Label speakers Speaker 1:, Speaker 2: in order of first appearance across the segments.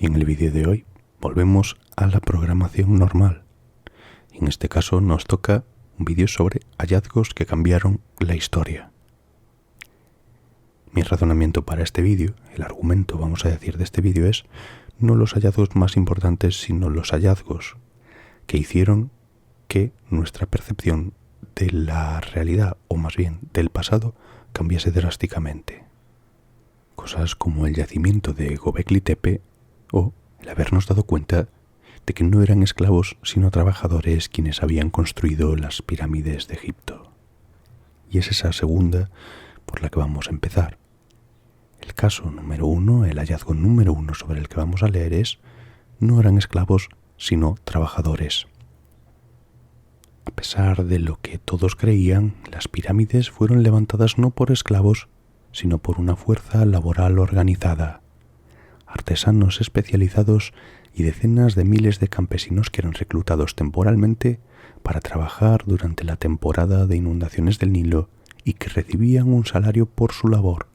Speaker 1: Y en el vídeo de hoy volvemos a la programación normal. En este caso nos toca un vídeo sobre hallazgos que cambiaron la historia. Mi razonamiento para este vídeo, el argumento vamos a decir de este vídeo es no los hallazgos más importantes, sino los hallazgos que hicieron que nuestra percepción de la realidad, o más bien del pasado, cambiase drásticamente. Cosas como el yacimiento de Göbekli Tepe o el habernos dado cuenta de que no eran esclavos sino trabajadores quienes habían construido las pirámides de Egipto. Y es esa segunda por la que vamos a empezar. El caso número 1, el hallazgo número 1 sobre el que vamos a leer es: no eran esclavos sino trabajadores. A pesar de lo que todos creían, las pirámides fueron levantadas no por esclavos, sino por una fuerza laboral organizada, artesanos especializados y decenas de miles de campesinos que eran reclutados temporalmente para trabajar durante la temporada de inundaciones del Nilo y que recibían un salario por su labor.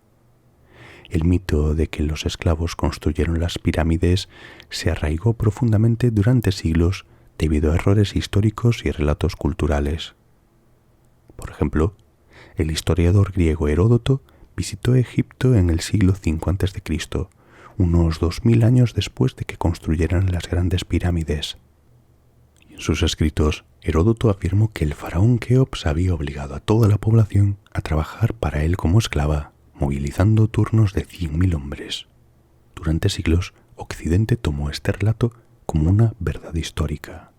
Speaker 1: El mito de que los esclavos construyeron las pirámides se arraigó profundamente durante siglos debido a errores históricos y relatos culturales. Por ejemplo, el historiador griego Heródoto visitó Egipto en el siglo V a.C., unos 2000 años después de que construyeran las grandes pirámides. En sus escritos, Heródoto afirmó que el faraón Keops había obligado a toda la población a trabajar para él como esclava, movilizando turnos de 100.000 hombres. Durante siglos, Occidente tomó este relato como una verdad histórica.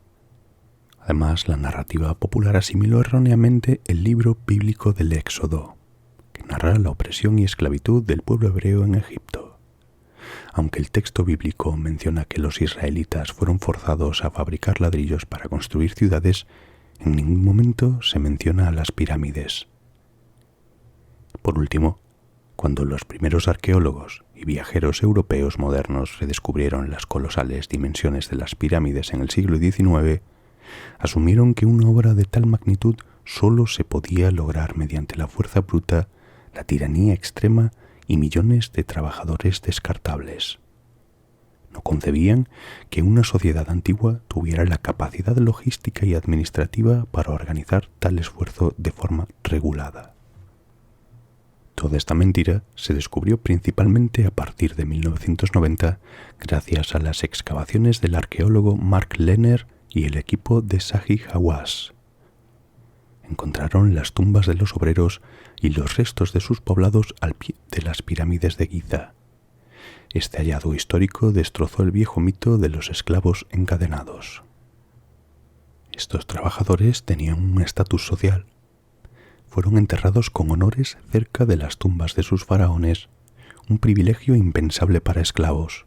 Speaker 1: Además, la narrativa popular asimiló erróneamente el libro bíblico del Éxodo, que narra la opresión y esclavitud del pueblo hebreo en Egipto. Aunque el texto bíblico menciona que los israelitas fueron forzados a fabricar ladrillos para construir ciudades, en ningún momento se menciona a las pirámides. Por último, cuando los primeros arqueólogos y viajeros europeos modernos redescubrieron las colosales dimensiones de las pirámides en el siglo XIX, asumieron que una obra de tal magnitud solo se podía lograr mediante la fuerza bruta, la tiranía extrema y millones de trabajadores descartables. No concebían que una sociedad antigua tuviera la capacidad logística y administrativa para organizar tal esfuerzo de forma regulada. Toda esta mentira se descubrió principalmente a partir de 1990 gracias a las excavaciones del arqueólogo Mark Lehner y el equipo de Zahi Hawass. Encontraron las tumbas de los obreros y los restos de sus poblados al pie de las pirámides de Giza. Este hallazgo histórico destrozó el viejo mito de los esclavos encadenados. Estos trabajadores tenían un estatus social. Fueron enterrados con honores cerca de las tumbas de sus faraones, un privilegio impensable para esclavos.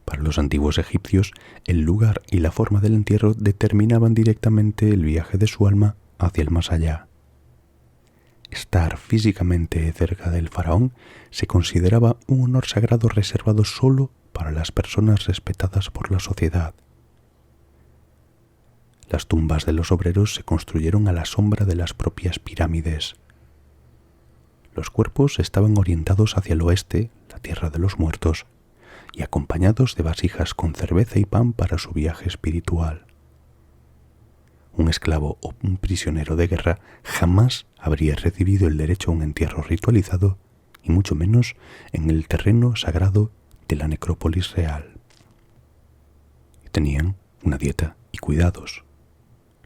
Speaker 1: Para los antiguos egipcios, el lugar y la forma del entierro determinaban directamente el viaje de su alma hacia el más allá. Estar físicamente cerca del faraón se consideraba un honor sagrado reservado solo para las personas respetadas por la sociedad. Las tumbas de los obreros se construyeron a la sombra de las propias pirámides. Los cuerpos estaban orientados hacia el oeste, la tierra de los muertos, y acompañados de vasijas con cerveza y pan para su viaje espiritual. Un esclavo o un prisionero de guerra jamás habría recibido el derecho a un entierro ritualizado, y mucho menos en el terreno sagrado de la necrópolis real. Y tenían una dieta y cuidados.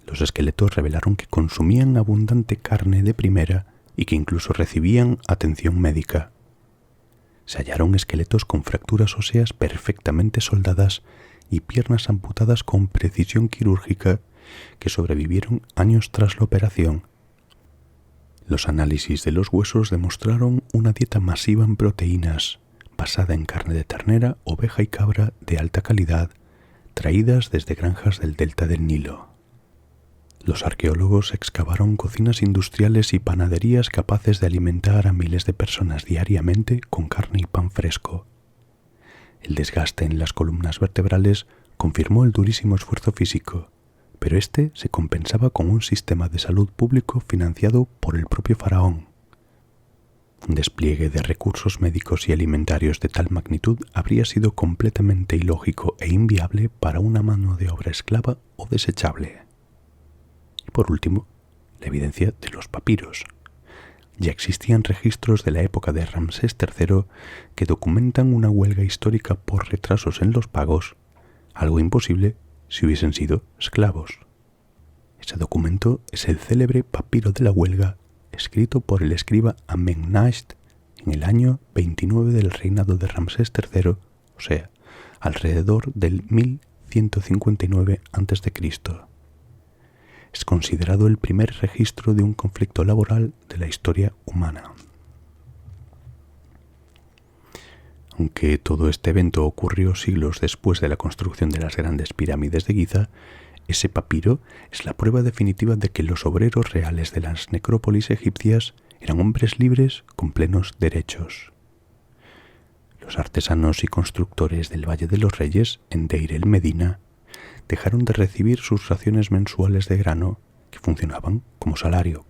Speaker 1: Los esqueletos revelaron que consumían abundante carne de primera y que incluso recibían atención médica. Se hallaron esqueletos con fracturas óseas perfectamente soldadas y piernas amputadas con precisión quirúrgica que sobrevivieron años tras la operación. Los análisis de los huesos demostraron una dieta masiva en proteínas, basada en carne de ternera, oveja y cabra de alta calidad, traídas desde granjas del delta del Nilo. Los arqueólogos excavaron cocinas industriales y panaderías capaces de alimentar a miles de personas diariamente con carne y pan fresco. El desgaste en las columnas vertebrales confirmó el durísimo esfuerzo físico, pero este se compensaba con un sistema de salud público financiado por el propio faraón. Un despliegue de recursos médicos y alimentarios de tal magnitud habría sido completamente ilógico e inviable para una mano de obra esclava o desechable. Y por último, la evidencia de los papiros. Ya existían registros de la época de Ramsés III que documentan una huelga histórica por retrasos en los pagos, algo imposible si hubiesen sido esclavos. Ese documento es el célebre Papiro de la Huelga, escrito por el escriba Amennacht en el año 29 del reinado de Ramsés III, o sea, alrededor del 1159 a.C. Es considerado el primer registro de un conflicto laboral de la historia humana. Aunque todo este evento ocurrió siglos después de la construcción de las grandes pirámides de Giza, ese papiro es la prueba definitiva de que los obreros reales de las necrópolis egipcias eran hombres libres con plenos derechos. Los artesanos y constructores del Valle de los Reyes, en Deir el Medina, dejaron de recibir sus raciones mensuales de grano, que funcionaban como salario.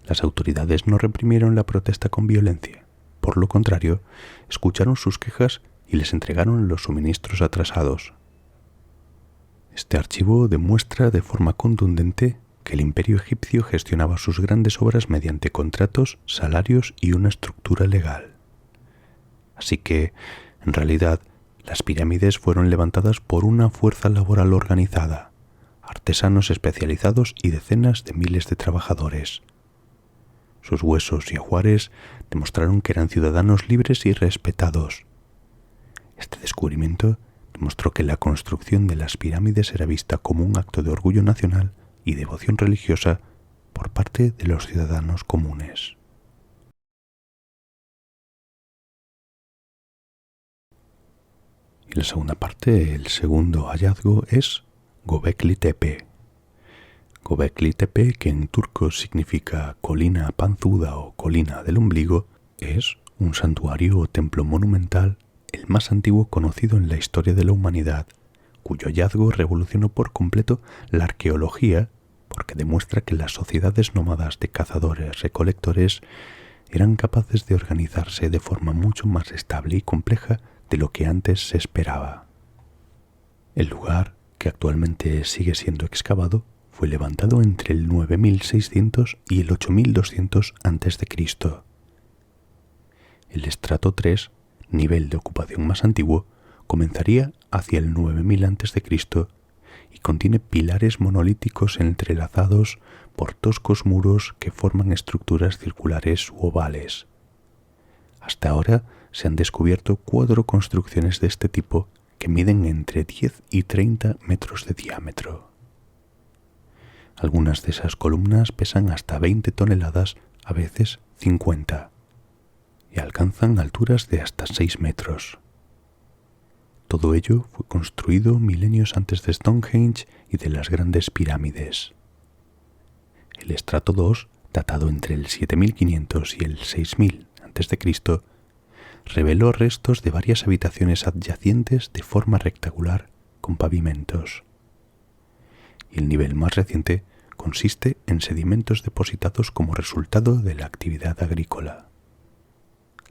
Speaker 1: Las autoridades no reprimieron la protesta con violencia. Por lo contrario, escucharon sus quejas y les entregaron los suministros atrasados. Este archivo demuestra de forma contundente que el imperio egipcio gestionaba sus grandes obras mediante contratos, salarios y una estructura legal. Así que, en realidad, las pirámides fueron levantadas por una fuerza laboral organizada, artesanos especializados y decenas de miles de trabajadores. Sus huesos y ajuares demostraron que eran ciudadanos libres y respetados. Este descubrimiento demostró que la construcción de las pirámides era vista como un acto de orgullo nacional y devoción religiosa por parte de los ciudadanos comunes. Y la segunda parte, el segundo hallazgo, es Göbekli Tepe. Göbekli Tepe, que en turco significa colina panzuda o colina del ombligo, es un santuario o templo monumental, el más antiguo conocido en la historia de la humanidad, cuyo hallazgo revolucionó por completo la arqueología porque demuestra que las sociedades nómadas de cazadores-recolectores eran capaces de organizarse de forma mucho más estable y compleja de lo que antes se esperaba. El lugar, que actualmente sigue siendo excavado, fue levantado entre el 9600 y el 8200 a.C. El estrato 3, nivel de ocupación más antiguo, comenzaría hacia el 9000 a.C. y contiene pilares monolíticos entrelazados por toscos muros que forman estructuras circulares u ovales. Hasta ahora se han descubierto 4 construcciones de este tipo que miden entre 10 y 30 metros de diámetro. Algunas de esas columnas pesan hasta 20 toneladas, a veces 50, y alcanzan alturas de hasta 6 metros. Todo ello fue construido milenios antes de Stonehenge y de las grandes pirámides. El estrato 2, datado entre el 7500 y el 6000 a.C., reveló restos de varias habitaciones adyacentes de forma rectangular con pavimentos. Y el nivel más reciente consiste en sedimentos depositados como resultado de la actividad agrícola.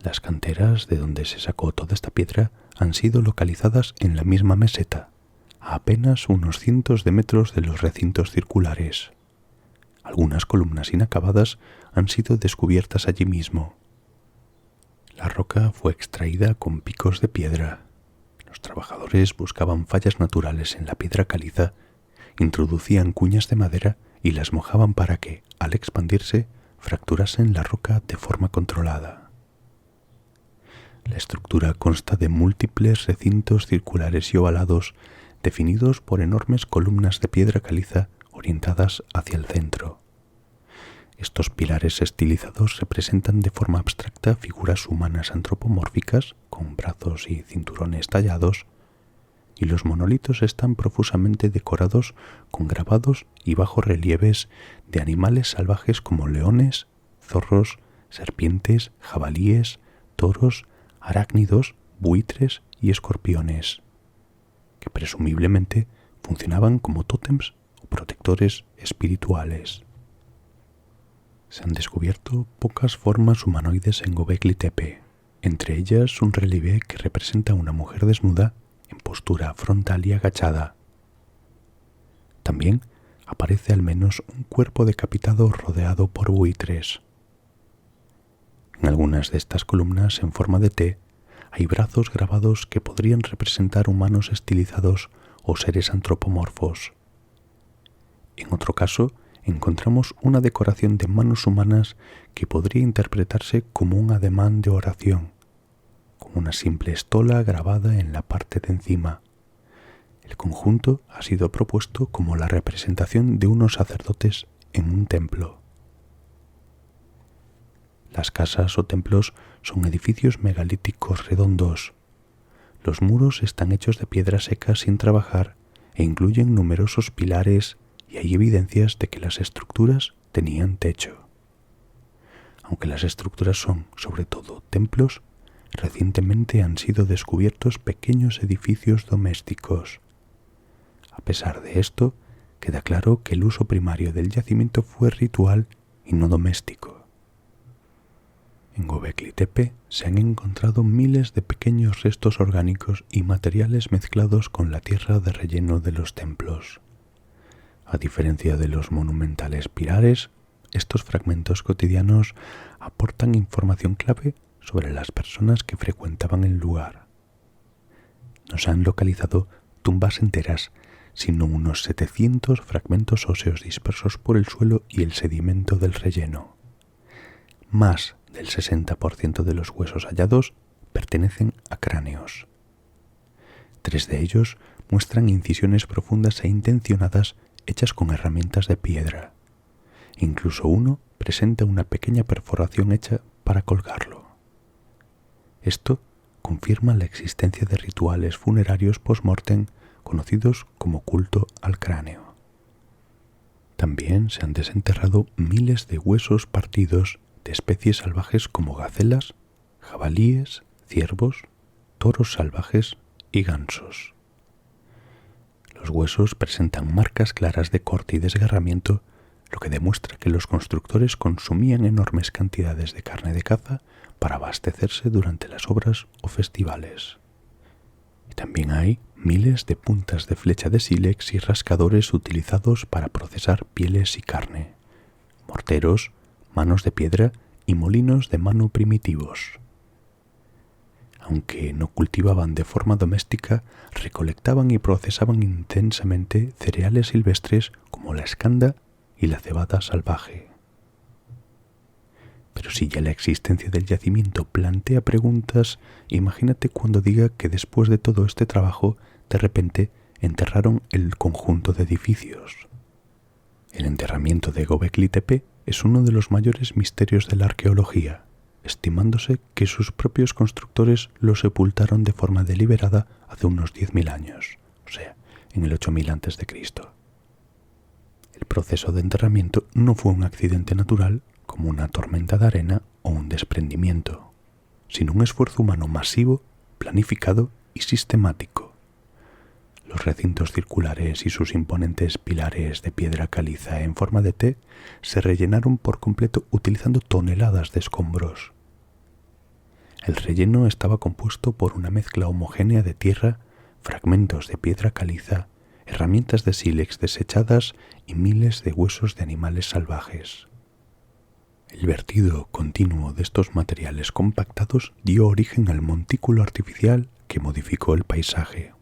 Speaker 1: Las canteras de donde se sacó toda esta piedra han sido localizadas en la misma meseta, a apenas unos cientos de metros de los recintos circulares. Algunas columnas inacabadas han sido descubiertas allí mismo. La roca fue extraída con picos de piedra. Los trabajadores buscaban fallas naturales en la piedra caliza, introducían cuñas de madera y las mojaban para que, al expandirse, fracturasen la roca de forma controlada. La estructura consta de múltiples recintos circulares y ovalados definidos por enormes columnas de piedra caliza orientadas hacia el centro. Estos pilares estilizados representan de forma abstracta figuras humanas antropomórficas con brazos y cinturones tallados, y los monolitos están profusamente decorados con grabados y bajorrelieves de animales salvajes como leones, zorros, serpientes, jabalíes, toros, arácnidos, buitres y escorpiones, que presumiblemente funcionaban como tótems o protectores espirituales. Se han descubierto pocas formas humanoides en Göbekli Tepe, entre ellas un relieve que representa a una mujer desnuda en postura frontal y agachada. También aparece al menos un cuerpo decapitado rodeado por buitres. En algunas de estas columnas en forma de T hay brazos grabados que podrían representar humanos estilizados o seres antropomorfos. En otro caso, encontramos una decoración de manos humanas que podría interpretarse como un ademán de oración, como una simple estola grabada en la parte de encima. El conjunto ha sido propuesto como la representación de unos sacerdotes en un templo. Las casas o templos son edificios megalíticos redondos. Los muros están hechos de piedra seca sin trabajar e incluyen numerosos pilares y hay evidencias de que las estructuras tenían techo. Aunque las estructuras son, sobre todo, templos, recientemente han sido descubiertos pequeños edificios domésticos. A pesar de esto, queda claro que el uso primario del yacimiento fue ritual y no doméstico. En Göbekli Tepe se han encontrado miles de pequeños restos orgánicos y materiales mezclados con la tierra de relleno de los templos. A diferencia de los monumentales pilares, estos fragmentos cotidianos aportan información clave sobre las personas que frecuentaban el lugar. No se han localizado tumbas enteras, sino unos 700 fragmentos óseos dispersos por el suelo y el sedimento del relleno. Más del 60% de los huesos hallados pertenecen a cráneos. 3 de ellos muestran incisiones profundas e intencionadas hechas con herramientas de piedra. Incluso uno presenta una pequeña perforación hecha para colgarlo. Esto confirma la existencia de rituales funerarios post-mortem conocidos como culto al cráneo. También se han desenterrado miles de huesos partidos de especies salvajes como gacelas, jabalíes, ciervos, toros salvajes y gansos. Los huesos presentan marcas claras de corte y desgarramiento, lo que demuestra que los constructores consumían enormes cantidades de carne de caza para abastecerse durante las obras o festivales. Y también hay miles de puntas de flecha de sílex y rascadores utilizados para procesar pieles y carne, morteros, manos de piedra y molinos de mano primitivos. Aunque no cultivaban de forma doméstica, recolectaban y procesaban intensamente cereales silvestres como la escanda y la cebada salvaje. Pero si ya la existencia del yacimiento plantea preguntas, imagínate cuando diga que después de todo este trabajo, de repente enterraron el conjunto de edificios. El enterramiento de Göbekli Tepe es uno de los mayores misterios de la arqueología, estimándose que sus propios constructores lo sepultaron de forma deliberada hace unos 10.000 años, o sea, en el 8000 a.C. El proceso de enterramiento no fue un accidente natural como una tormenta de arena o un desprendimiento, sino un esfuerzo humano masivo, planificado y sistemático. Los recintos circulares y sus imponentes pilares de piedra caliza en forma de T se rellenaron por completo utilizando toneladas de escombros. El relleno estaba compuesto por una mezcla homogénea de tierra, fragmentos de piedra caliza, herramientas de sílex desechadas y miles de huesos de animales salvajes. El vertido continuo de estos materiales compactados dio origen al montículo artificial que modificó el paisaje.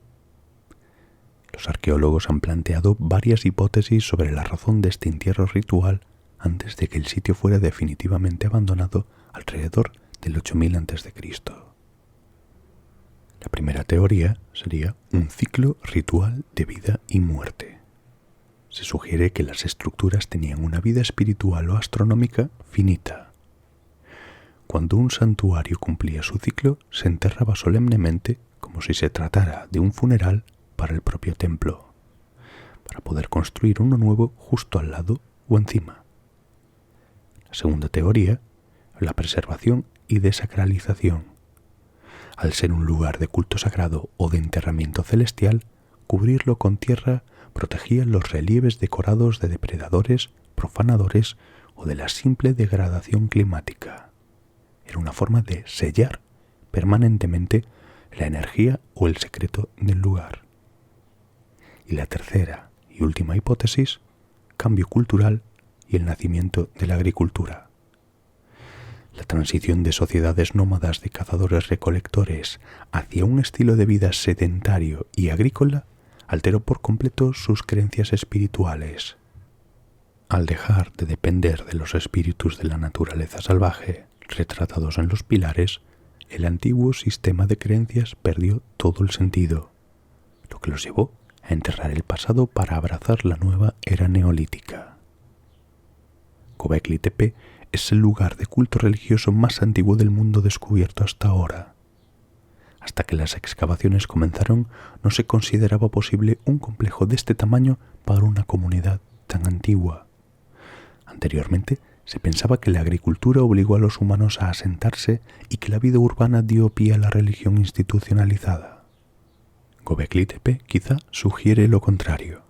Speaker 1: Los arqueólogos han planteado varias hipótesis sobre la razón de este entierro ritual antes de que el sitio fuera definitivamente abandonado alrededor del 8000 a.C. La primera teoría sería un ciclo ritual de vida y muerte. Se sugiere que las estructuras tenían una vida espiritual o astronómica finita. Cuando un santuario cumplía su ciclo, se enterraba solemnemente como si se tratara de un funeral para el propio templo, para poder construir uno nuevo justo al lado o encima. La segunda teoría, la preservación y desacralización. Al ser un lugar de culto sagrado o de enterramiento celestial, cubrirlo con tierra protegía los relieves decorados de depredadores, profanadores o de la simple degradación climática. Era una forma de sellar permanentemente la energía o el secreto del lugar. Y la tercera y última hipótesis, cambio cultural y el nacimiento de la agricultura. La transición de sociedades nómadas de cazadores-recolectores hacia un estilo de vida sedentario y agrícola alteró por completo sus creencias espirituales. Al dejar de depender de los espíritus de la naturaleza salvaje, retratados en los pilares, el antiguo sistema de creencias perdió todo el sentido, lo que los llevó a enterrar el pasado para abrazar la nueva era neolítica. Göbekli Tepe es el lugar de culto religioso más antiguo del mundo descubierto hasta ahora. Hasta que las excavaciones comenzaron, no se consideraba posible un complejo de este tamaño para una comunidad tan antigua. Anteriormente, se pensaba que la agricultura obligó a los humanos a asentarse y que la vida urbana dio pie a la religión institucionalizada. Göbekli Tepe quizá sugiere lo contrario.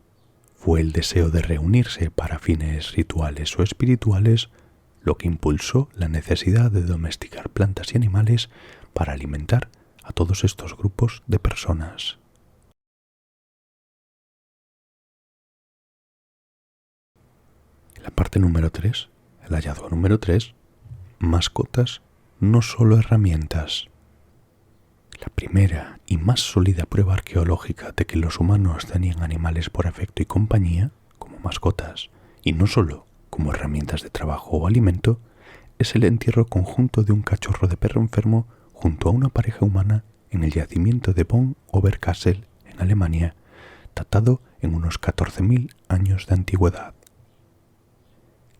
Speaker 1: Fue el deseo de reunirse para fines rituales o espirituales lo que impulsó la necesidad de domesticar plantas y animales para alimentar a todos estos grupos de personas. La parte número 3, el hallazgo número 3, mascotas, no solo herramientas. La primera y más sólida prueba arqueológica de que los humanos tenían animales por afecto y compañía, como mascotas, y no solo como herramientas de trabajo o alimento, es el entierro conjunto de un cachorro de perro enfermo junto a una pareja humana en el yacimiento de Bonn Oberkassel, en Alemania, datado en unos 14.000 años de antigüedad.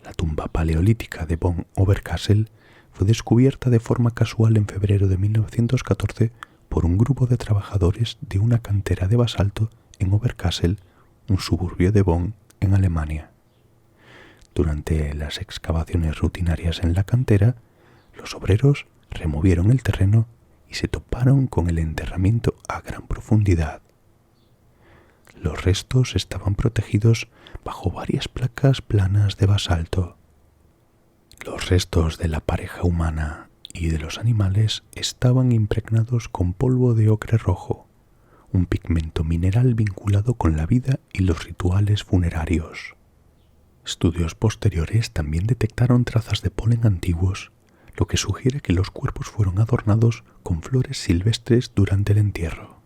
Speaker 1: La tumba paleolítica de Bonn Oberkassel fue descubierta de forma casual en febrero de 1914 por un grupo de trabajadores de una cantera de basalto en Oberkassel, un suburbio de Bonn, en Alemania. Durante las excavaciones rutinarias en la cantera, los obreros removieron el terreno y se toparon con el enterramiento a gran profundidad. Los restos estaban protegidos bajo varias placas planas de basalto. Los restos de la pareja humana y de los animales estaban impregnados con polvo de ocre rojo, un pigmento mineral vinculado con la vida y los rituales funerarios. Estudios posteriores también detectaron trazas de polen antiguos, lo que sugiere que los cuerpos fueron adornados con flores silvestres durante el entierro.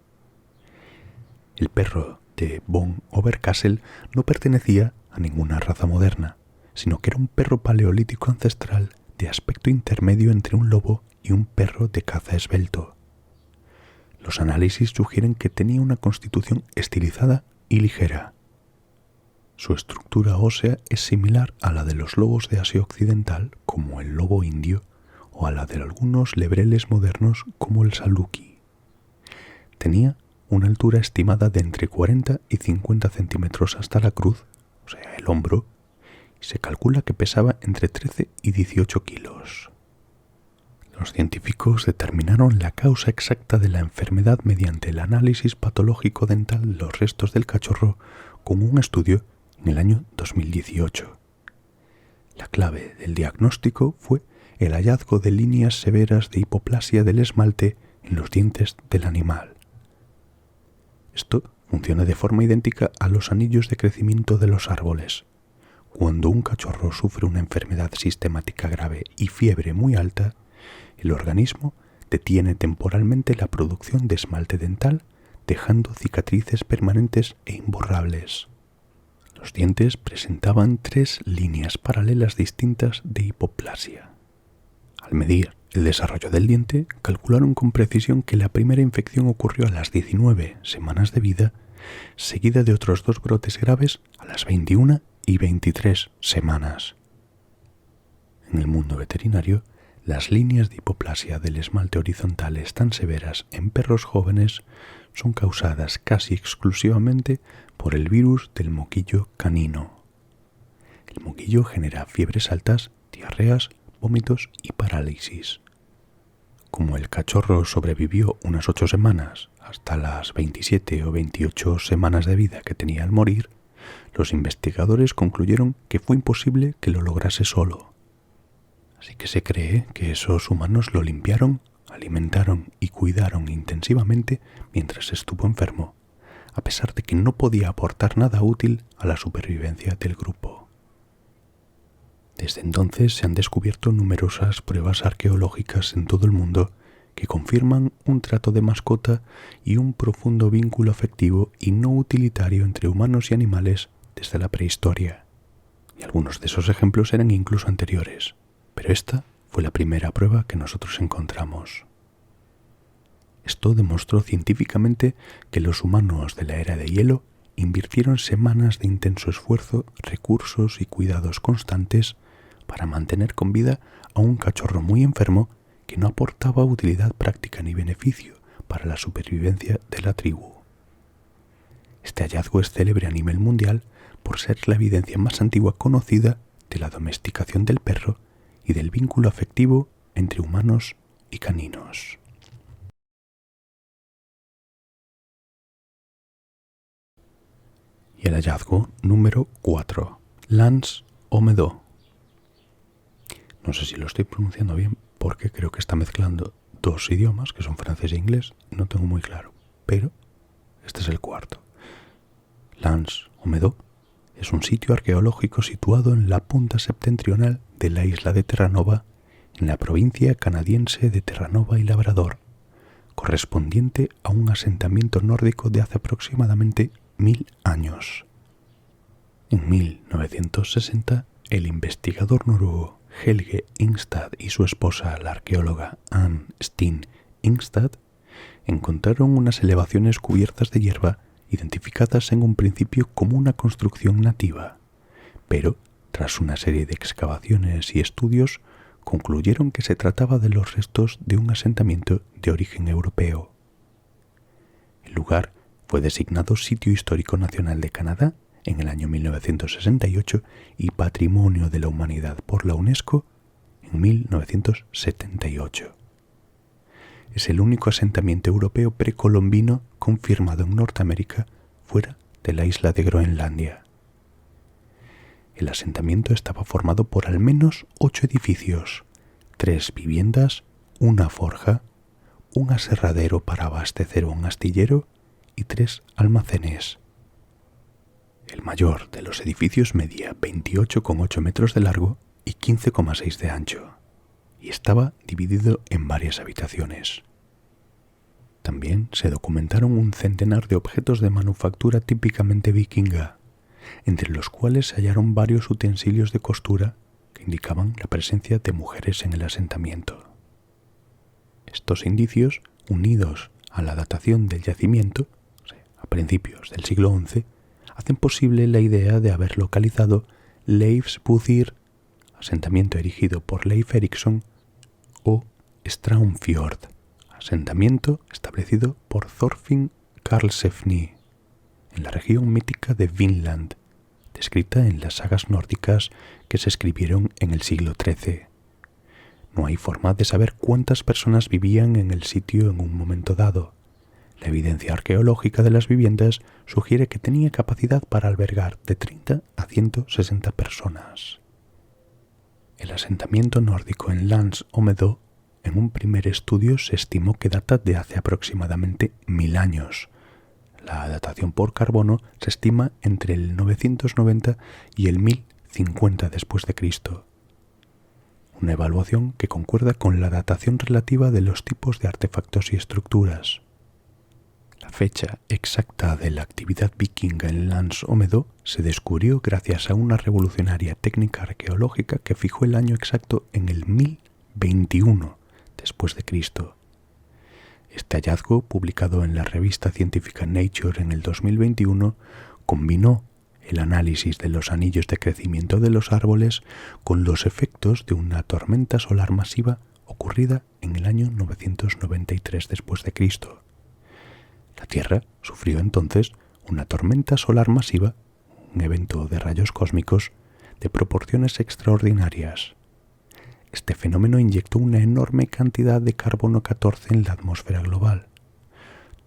Speaker 1: El perro de Bonn Oberkassel no pertenecía a ninguna raza moderna, sino que era un perro paleolítico ancestral de aspecto intermedio entre un lobo y un perro de caza esbelto. Los análisis sugieren que tenía una constitución estilizada y ligera. Su estructura ósea es similar a la de los lobos de Asia Occidental, como el lobo indio, o a la de algunos lebreles modernos, como el saluki. Tenía una altura estimada de entre 40 y 50 centímetros hasta la cruz, o sea, el hombro, y se calcula que pesaba entre 13 y 18 kilos. Los científicos determinaron la causa exacta de la enfermedad mediante el análisis patológico dental de los restos del cachorro con un estudio en el año 2018. La clave del diagnóstico fue el hallazgo de líneas severas de hipoplasia del esmalte en los dientes del animal. Esto funciona de forma idéntica a los anillos de crecimiento de los árboles. Cuando un cachorro sufre una enfermedad sistemática grave y fiebre muy alta, el organismo detiene temporalmente la producción de esmalte dental, dejando cicatrices permanentes e imborrables. Los dientes presentaban 3 líneas paralelas distintas de hipoplasia. Al medir el desarrollo del diente, calcularon con precisión que la primera infección ocurrió a las 19 semanas de vida, seguida de otros 2 brotes graves a las 21 y 23 semanas. En el mundo veterinario, las líneas de hipoplasia del esmalte horizontales tan severas en perros jóvenes son causadas casi exclusivamente por el virus del moquillo canino. El moquillo genera fiebres altas, diarreas, vómitos y parálisis. Como el cachorro sobrevivió unas 8 semanas hasta las 27 o 28 semanas de vida que tenía al morir, los investigadores concluyeron que fue imposible que lo lograse solo. Así que se cree que esos humanos lo limpiaron, alimentaron y cuidaron intensivamente mientras estuvo enfermo, a pesar de que no podía aportar nada útil a la supervivencia del grupo. Desde entonces se han descubierto numerosas pruebas arqueológicas en todo el mundo que confirman un trato de mascota y un profundo vínculo afectivo y no utilitario entre humanos y animales desde la prehistoria. Y algunos de esos ejemplos eran incluso anteriores, pero esta fue la primera prueba que nosotros encontramos. Esto demostró científicamente que los humanos de la era de hielo invirtieron semanas de intenso esfuerzo, recursos y cuidados constantes para mantener con vida a un cachorro muy enfermo que no aportaba utilidad práctica ni beneficio para la supervivencia de la tribu. Este hallazgo es célebre a nivel mundial por ser la evidencia más antigua conocida de la domesticación del perro y del vínculo afectivo entre humanos y caninos. Y el hallazgo número 4. L'Anse aux Medocs. No sé si lo estoy pronunciando bien porque creo que está mezclando dos idiomas, que son francés e inglés, no tengo muy claro, pero este es el cuarto. L'Anse aux Medocs es un sitio arqueológico situado en la punta septentrional de la isla de Terranova, en la provincia canadiense de Terranova y Labrador, correspondiente a un asentamiento nórdico de hace aproximadamente 1000 años. En 1960, el investigador noruego Helge Ingstad y su esposa, la arqueóloga Anne Steen Ingstad, encontraron unas elevaciones cubiertas de hierba identificadas en un principio como una construcción nativa, pero tras una serie de excavaciones y estudios concluyeron que se trataba de los restos de un asentamiento de origen europeo. El lugar fue designado Sitio Histórico Nacional de Canadá en el año 1968 y Patrimonio de la Humanidad por la UNESCO en 1978. Es el único asentamiento europeo precolombino confirmado en Norteamérica fuera de la isla de Groenlandia. El asentamiento estaba formado por al menos 8 edificios, 3 viviendas, una forja, un aserradero para abastecer un astillero y 3 almacenes. El mayor de los edificios medía 28,8 metros de largo y 15,6 de ancho, y estaba dividido en varias habitaciones. También se documentaron un centenar de objetos de manufactura típicamente vikinga, entre los cuales se hallaron varios utensilios de costura que indicaban la presencia de mujeres en el asentamiento. Estos indicios, unidos a la datación del yacimiento, a principios del siglo XI, hacen posible la idea de haber localizado Leifsbudir, asentamiento erigido por Leif Erikson, o Straumfjord, asentamiento establecido por Thorfinn Karlsefni, en la región mítica de Vinland, descrita en las sagas nórdicas que se escribieron en el siglo XIII. No hay forma de saber cuántas personas vivían en el sitio en un momento dado. La evidencia arqueológica de las viviendas sugiere que tenía capacidad para albergar de 30 a 160 personas. El asentamiento nórdico en L'Anse aux Medocs, en un primer estudio se estimó que data de hace aproximadamente 1000 años. La datación por carbono se estima entre el 990 y el 1050 después de Cristo. Una evaluación que concuerda con la datación relativa de los tipos de artefactos y estructuras. La fecha exacta de la actividad vikinga en L'Anse aux Medocs se descubrió gracias a una revolucionaria técnica arqueológica que fijó el año exacto en el 1021 después de Cristo. Este hallazgo, publicado en la revista científica Nature en el 2021, combinó el análisis de los anillos de crecimiento de los árboles con los efectos de una tormenta solar masiva ocurrida en el año 993 después de Cristo. La Tierra sufrió entonces una tormenta solar masiva, un evento de rayos cósmicos de proporciones extraordinarias. Este fenómeno inyectó una enorme cantidad de carbono 14 en la atmósfera global.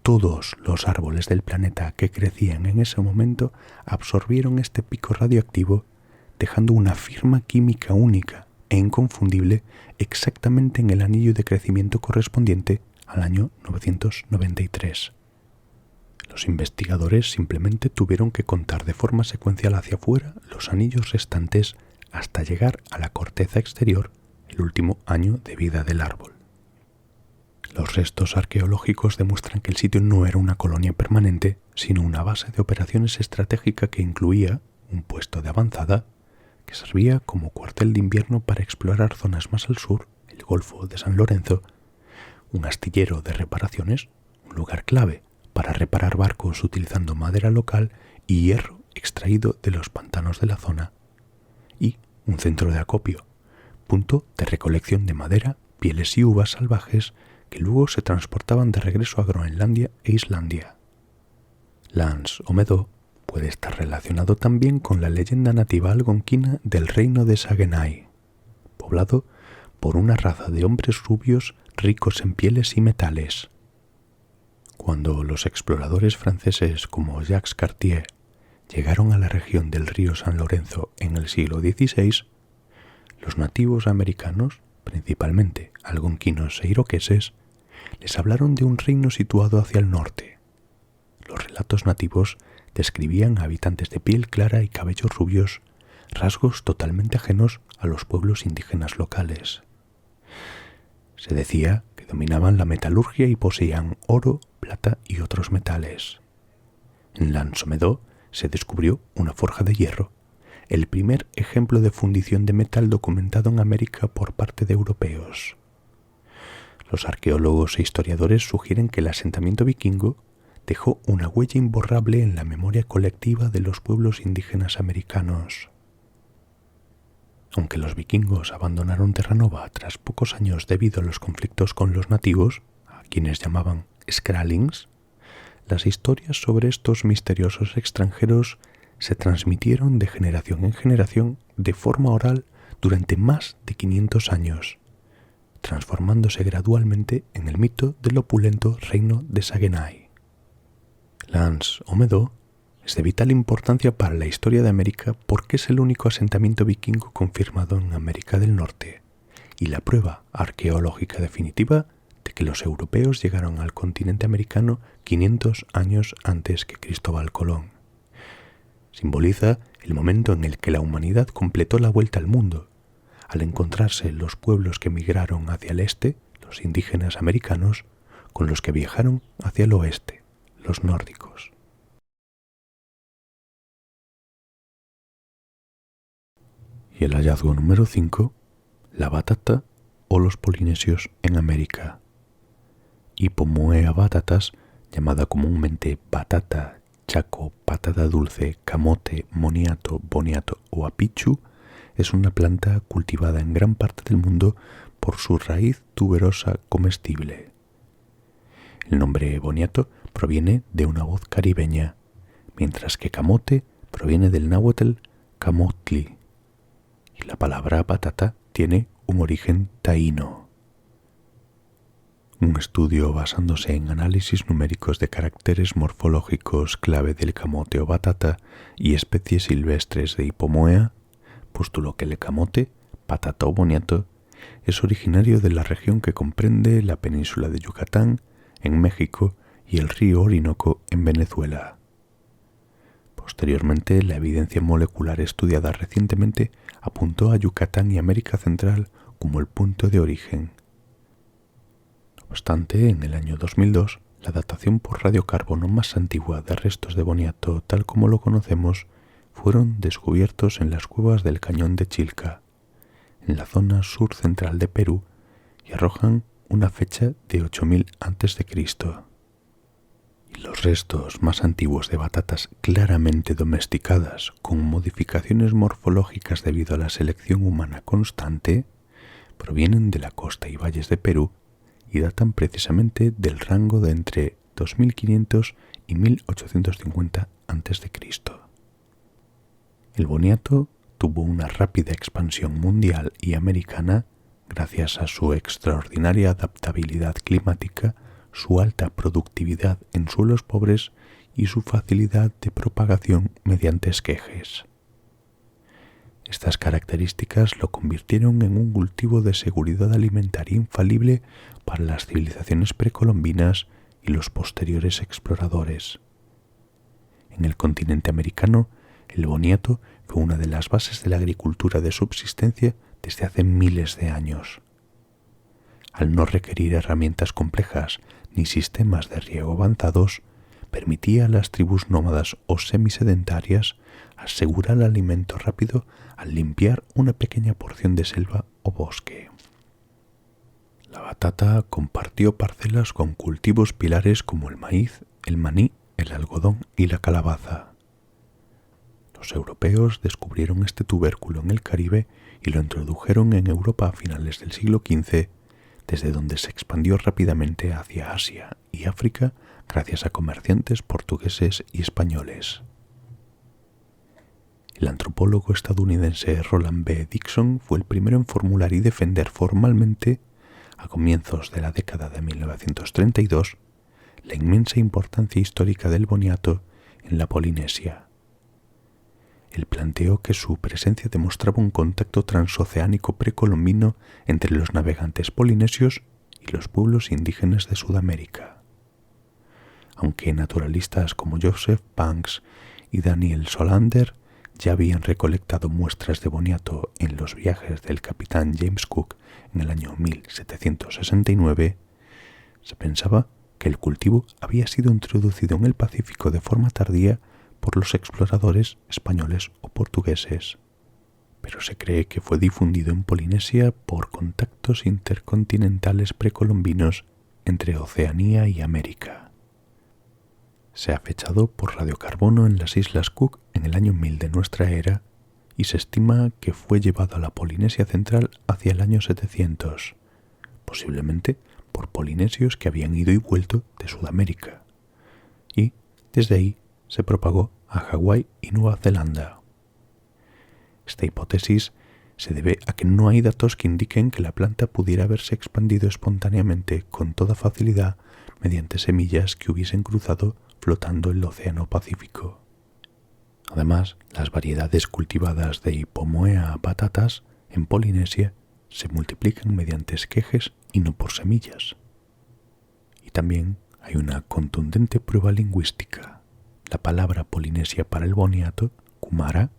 Speaker 1: todos los árboles del planeta que crecían en ese momento absorbieron este pico radioactivo, dejando una firma química única e inconfundible exactamente en el anillo de crecimiento correspondiente al año 993. Los investigadores simplemente tuvieron que contar de forma secuencial hacia afuera los anillos restantes hasta llegar a la corteza exterior, el último año de vida del árbol. Los restos arqueológicos demuestran que el sitio no era una colonia permanente, sino una base de operaciones estratégica que incluía un puesto de avanzada que servía como cuartel de invierno para explorar zonas más al sur, el Golfo de San Lorenzo, un astillero de reparaciones, un lugar clave para reparar barcos utilizando madera local y hierro extraído de los pantanos de la zona, y un centro de acopio, punto de recolección de madera, pieles y uvas salvajes que luego se transportaban de regreso a Groenlandia e Islandia. Lance o Meadow puede estar relacionado también con la leyenda nativa algonquina del reino de Saguenay, poblado por una raza de hombres rubios ricos en pieles y metales. Cuando los exploradores franceses como Jacques Cartier llegaron a la región del río San Lorenzo en el siglo XVI, los nativos americanos, principalmente algonquinos e iroqueses, les hablaron de un reino situado hacia el norte. Los relatos nativos describían a habitantes de piel clara y cabellos rubios, rasgos totalmente ajenos a los pueblos indígenas locales. Se decía que dominaban la metalurgia y poseían oro, plata y otros metales. En Lance o Meadow se descubrió una forja de hierro, el primer ejemplo de fundición de metal documentado en América por parte de europeos. Los arqueólogos e historiadores sugieren que el asentamiento vikingo dejó una huella imborrable en la memoria colectiva de los pueblos indígenas americanos. Aunque los vikingos abandonaron Terranova tras pocos años debido a los conflictos con los nativos, a quienes llamaban Skrallings, las historias sobre estos misteriosos extranjeros se transmitieron de generación en generación de forma oral durante más de 500 años, transformándose gradualmente en el mito del opulento reino de Saguenay. Lance o Meadow es de vital importancia para la historia de América porque es el único asentamiento vikingo confirmado en América del Norte y la prueba arqueológica definitiva de que los europeos llegaron al continente americano 500 años antes que Cristóbal Colón. Simboliza el momento en el que la humanidad completó la vuelta al mundo, al encontrarse los pueblos que migraron hacia el este, los indígenas americanos, con los que viajaron hacia el oeste, los nórdicos. Y el hallazgo número 5, la batata o los polinesios en América. Hipomoea batatas, llamada comúnmente batata, chaco, patata dulce, camote, moniato, boniato o apichu, es una planta cultivada en gran parte del mundo por su raíz tuberosa comestible. El nombre boniato proviene de una voz caribeña, mientras que camote proviene del náhuatl camotli, y la palabra batata tiene un origen taíno. Un estudio basándose en análisis numéricos de caracteres morfológicos clave del camote o batata y especies silvestres de Hipomoea postuló que el camote, patata o boniato, es originario de la región que comprende la península de Yucatán, en México, y el río Orinoco, en Venezuela. Posteriormente, la evidencia molecular estudiada recientemente apuntó a Yucatán y América Central como el punto de origen. No obstante, en el año 2002, la datación por radiocarbono más antigua de restos de boniato, tal como lo conocemos, fueron descubiertos en las cuevas del Cañón de Chilca, en la zona sur-central de Perú, y arrojan una fecha de 8000 a.C. Y los restos más antiguos de batatas claramente domesticadas, con modificaciones morfológicas debido a la selección humana constante, provienen de la costa y valles de Perú y datan precisamente del rango de entre 2500 y 1850 a.C. El boniato tuvo una rápida expansión mundial y americana gracias a su extraordinaria adaptabilidad climática su alta productividad en suelos pobres y su facilidad de propagación mediante esquejes. Estas características lo convirtieron en un cultivo de seguridad alimentaria infalible para las civilizaciones precolombinas y los posteriores exploradores. En el continente americano, el boniato fue una de las bases de la agricultura de subsistencia desde hace miles de años. Al no requerir herramientas complejas ni sistemas de riego avanzados, permitía a las tribus nómadas o semisedentarias asegurar alimento rápido al limpiar una pequeña porción de selva o bosque. La batata compartió parcelas con cultivos pilares como el maíz, el maní, el algodón y la calabaza. Los europeos descubrieron este tubérculo en el Caribe y lo introdujeron en Europa a finales del siglo XV, desde donde se expandió rápidamente hacia Asia y África gracias a comerciantes portugueses y españoles. El antropólogo estadounidense Roland B. Dixon fue el primero en formular y defender formalmente, a comienzos de la década de 1932, la inmensa importancia histórica del boniato en la Polinesia. Él planteó que su presencia demostraba un contacto transoceánico precolombino entre los navegantes polinesios y los pueblos indígenas de Sudamérica. Aunque naturalistas como Joseph Banks y Daniel Solander ya habían recolectado muestras de boniato en los viajes del capitán James Cook en el año 1769, se pensaba que el cultivo había sido introducido en el Pacífico de forma tardía por los exploradores españoles o portugueses, pero se cree que fue difundido en Polinesia por contactos intercontinentales precolombinos entre Oceanía y América. Se ha fechado por radiocarbono en las Islas Cook en el año 1000 de nuestra era y se estima que fue llevado a la Polinesia central hacia el año 700, posiblemente por polinesios que habían ido y vuelto de Sudamérica, y desde ahí se propagó a Hawái y Nueva Zelanda. Esta hipótesis se debe a que no hay datos que indiquen que la planta pudiera haberse expandido espontáneamente con toda facilidad mediante semillas que hubiesen cruzado flotando el Océano Pacífico. Además, las variedades cultivadas de Hipomoea batatas en Polinesia se multiplican mediante esquejes y no por semillas. Y también hay una contundente prueba lingüística. La palabra polinesia para el boniato, kumara,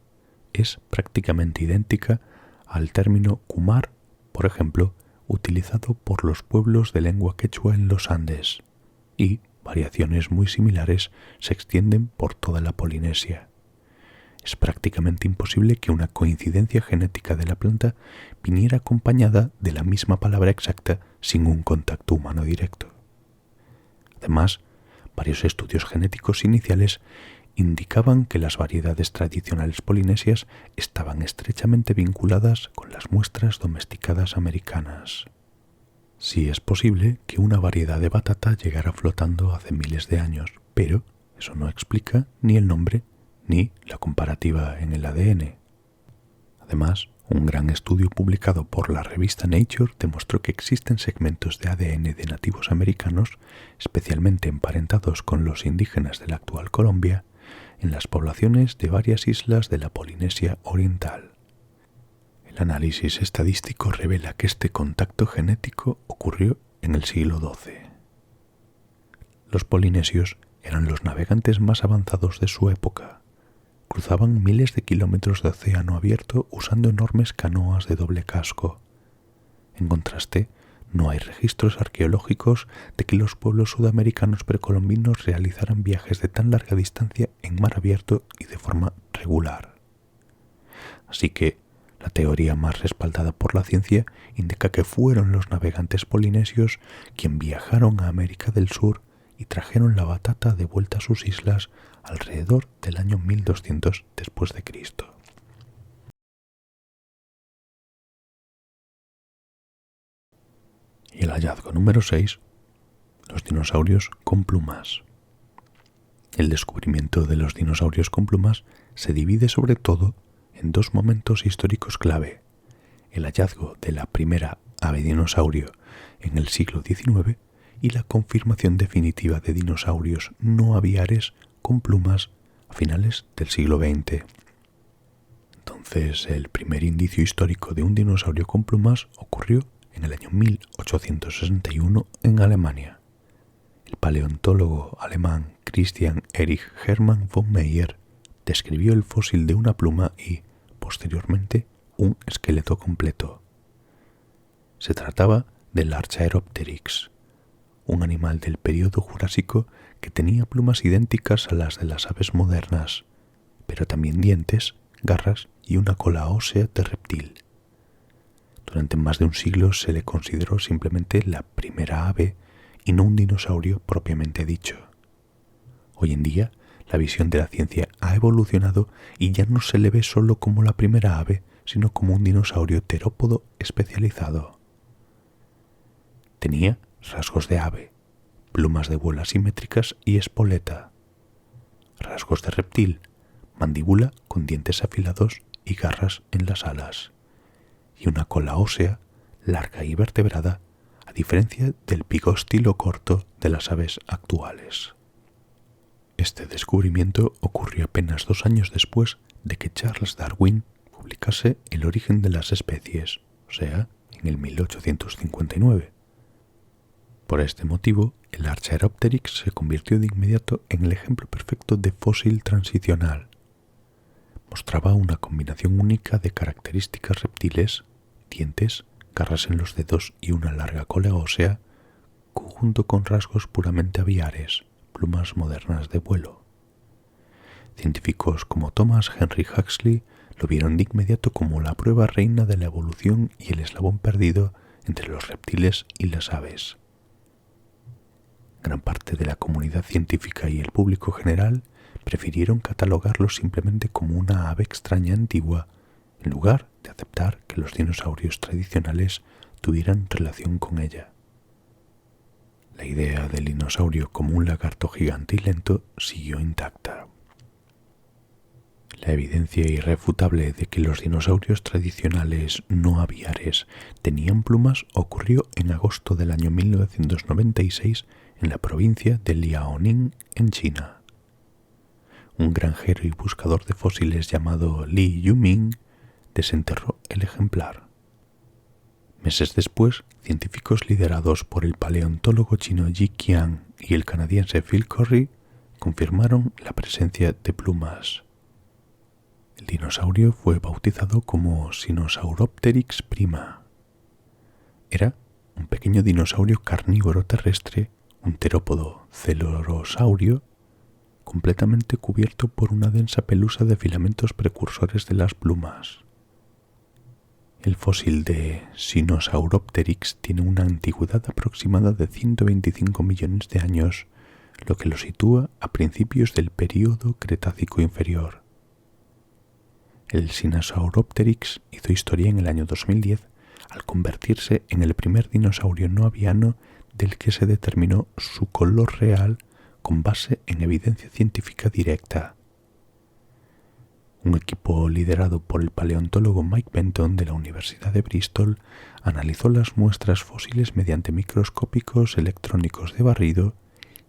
Speaker 1: es prácticamente idéntica al término kumar, por ejemplo, utilizado por los pueblos de lengua quechua en los Andes, y variaciones muy similares se extienden por toda la Polinesia. Es prácticamente imposible que una coincidencia genética de la planta viniera acompañada de la misma palabra exacta sin un contacto humano directo. Además, varios estudios genéticos iniciales indicaban que las variedades tradicionales polinesias estaban estrechamente vinculadas con las muestras domesticadas americanas. Sí es posible que una variedad de batata llegara flotando hace miles de años, pero eso no explica ni el nombre ni la comparativa en el ADN. Además, un gran estudio publicado por la revista Nature demostró que existen segmentos de ADN de nativos americanos, especialmente emparentados con los indígenas de la actual Colombia, en las poblaciones de varias islas de la Polinesia Oriental. El análisis estadístico revela que este contacto genético ocurrió en el siglo XII. Los polinesios eran los navegantes más avanzados de su época. Cruzaban miles de kilómetros de océano abierto usando enormes canoas de doble casco. En contraste, no hay registros arqueológicos de que los pueblos sudamericanos precolombinos realizaran viajes de tan larga distancia en mar abierto y de forma regular. Así que la teoría más respaldada por la ciencia indica que fueron los navegantes polinesios quienes viajaron a América del Sur y trajeron la batata de vuelta a sus islas alrededor del año 1200 después de Cristo. Y el hallazgo número 6, los dinosaurios con plumas. El descubrimiento de los dinosaurios con plumas se divide sobre todo en dos momentos históricos clave: el hallazgo de la primera ave dinosaurio en el siglo XIX y la confirmación definitiva de dinosaurios no aviares con plumas a finales del siglo XX. Entonces, el primer indicio histórico de un dinosaurio con plumas ocurrió en el año 1861 en Alemania. El paleontólogo alemán Christian Erich Hermann von Meyer describió el fósil de una pluma y, posteriormente, un esqueleto completo. Se trataba del Archaeopteryx, un animal del período Jurásico que tenía plumas idénticas a las de las aves modernas, pero también dientes, garras y una cola ósea de reptil. Durante más de un siglo se le consideró simplemente la primera ave y no un dinosaurio propiamente dicho. Hoy en día, la visión de la ciencia ha evolucionado y ya no se le ve solo como la primera ave, sino como un dinosaurio terópodo especializado. Tenía rasgos de ave, plumas de vuelo asimétricas y espoleta, rasgos de reptil, mandíbula con dientes afilados y garras en las alas, y una cola ósea larga y vertebrada, a diferencia del pigostilo corto de las aves actuales. Este descubrimiento ocurrió apenas 2 años después de que Charles Darwin publicase El origen de las especies, o sea, en el 1859. Por este motivo, el Archaeopteryx se convirtió de inmediato en el ejemplo perfecto de fósil transicional. Mostraba una combinación única de características reptiles, dientes, garras en los dedos y una larga cola ósea, junto con rasgos puramente aviares, plumas modernas de vuelo. Científicos como Thomas Henry Huxley lo vieron de inmediato como la prueba reina de la evolución y el eslabón perdido entre los reptiles y las aves. Gran parte de la comunidad científica y el público general prefirieron catalogarlo simplemente como una ave extraña antigua, en lugar de aceptar que los dinosaurios tradicionales tuvieran relación con ella. La idea del dinosaurio como un lagarto gigante y lento siguió intacta. La evidencia irrefutable de que los dinosaurios tradicionales no aviares tenían plumas ocurrió en agosto del año 1996 en la provincia de Liaoning, en China. Un granjero y buscador de fósiles llamado Li Yuming desenterró el ejemplar. Meses después, científicos liderados por el paleontólogo chino Yi Qian y el canadiense Phil Currie confirmaron la presencia de plumas. El dinosaurio fue bautizado como Sinosauropteryx prima. Era un pequeño dinosaurio carnívoro terrestre, un terópodo celurosaurio, completamente cubierto por una densa pelusa de filamentos precursores de las plumas. El fósil de Sinosauropteryx tiene una antigüedad aproximada de 125 millones de años, lo que lo sitúa a principios del período Cretácico inferior. El Sinosauropteryx hizo historia en el año 2010 al convertirse en el primer dinosaurio no aviano del que se determinó su color real con base en evidencia científica directa. Un equipo liderado por el paleontólogo Mike Benton de la Universidad de Bristol analizó las muestras fósiles mediante microscópicos electrónicos de barrido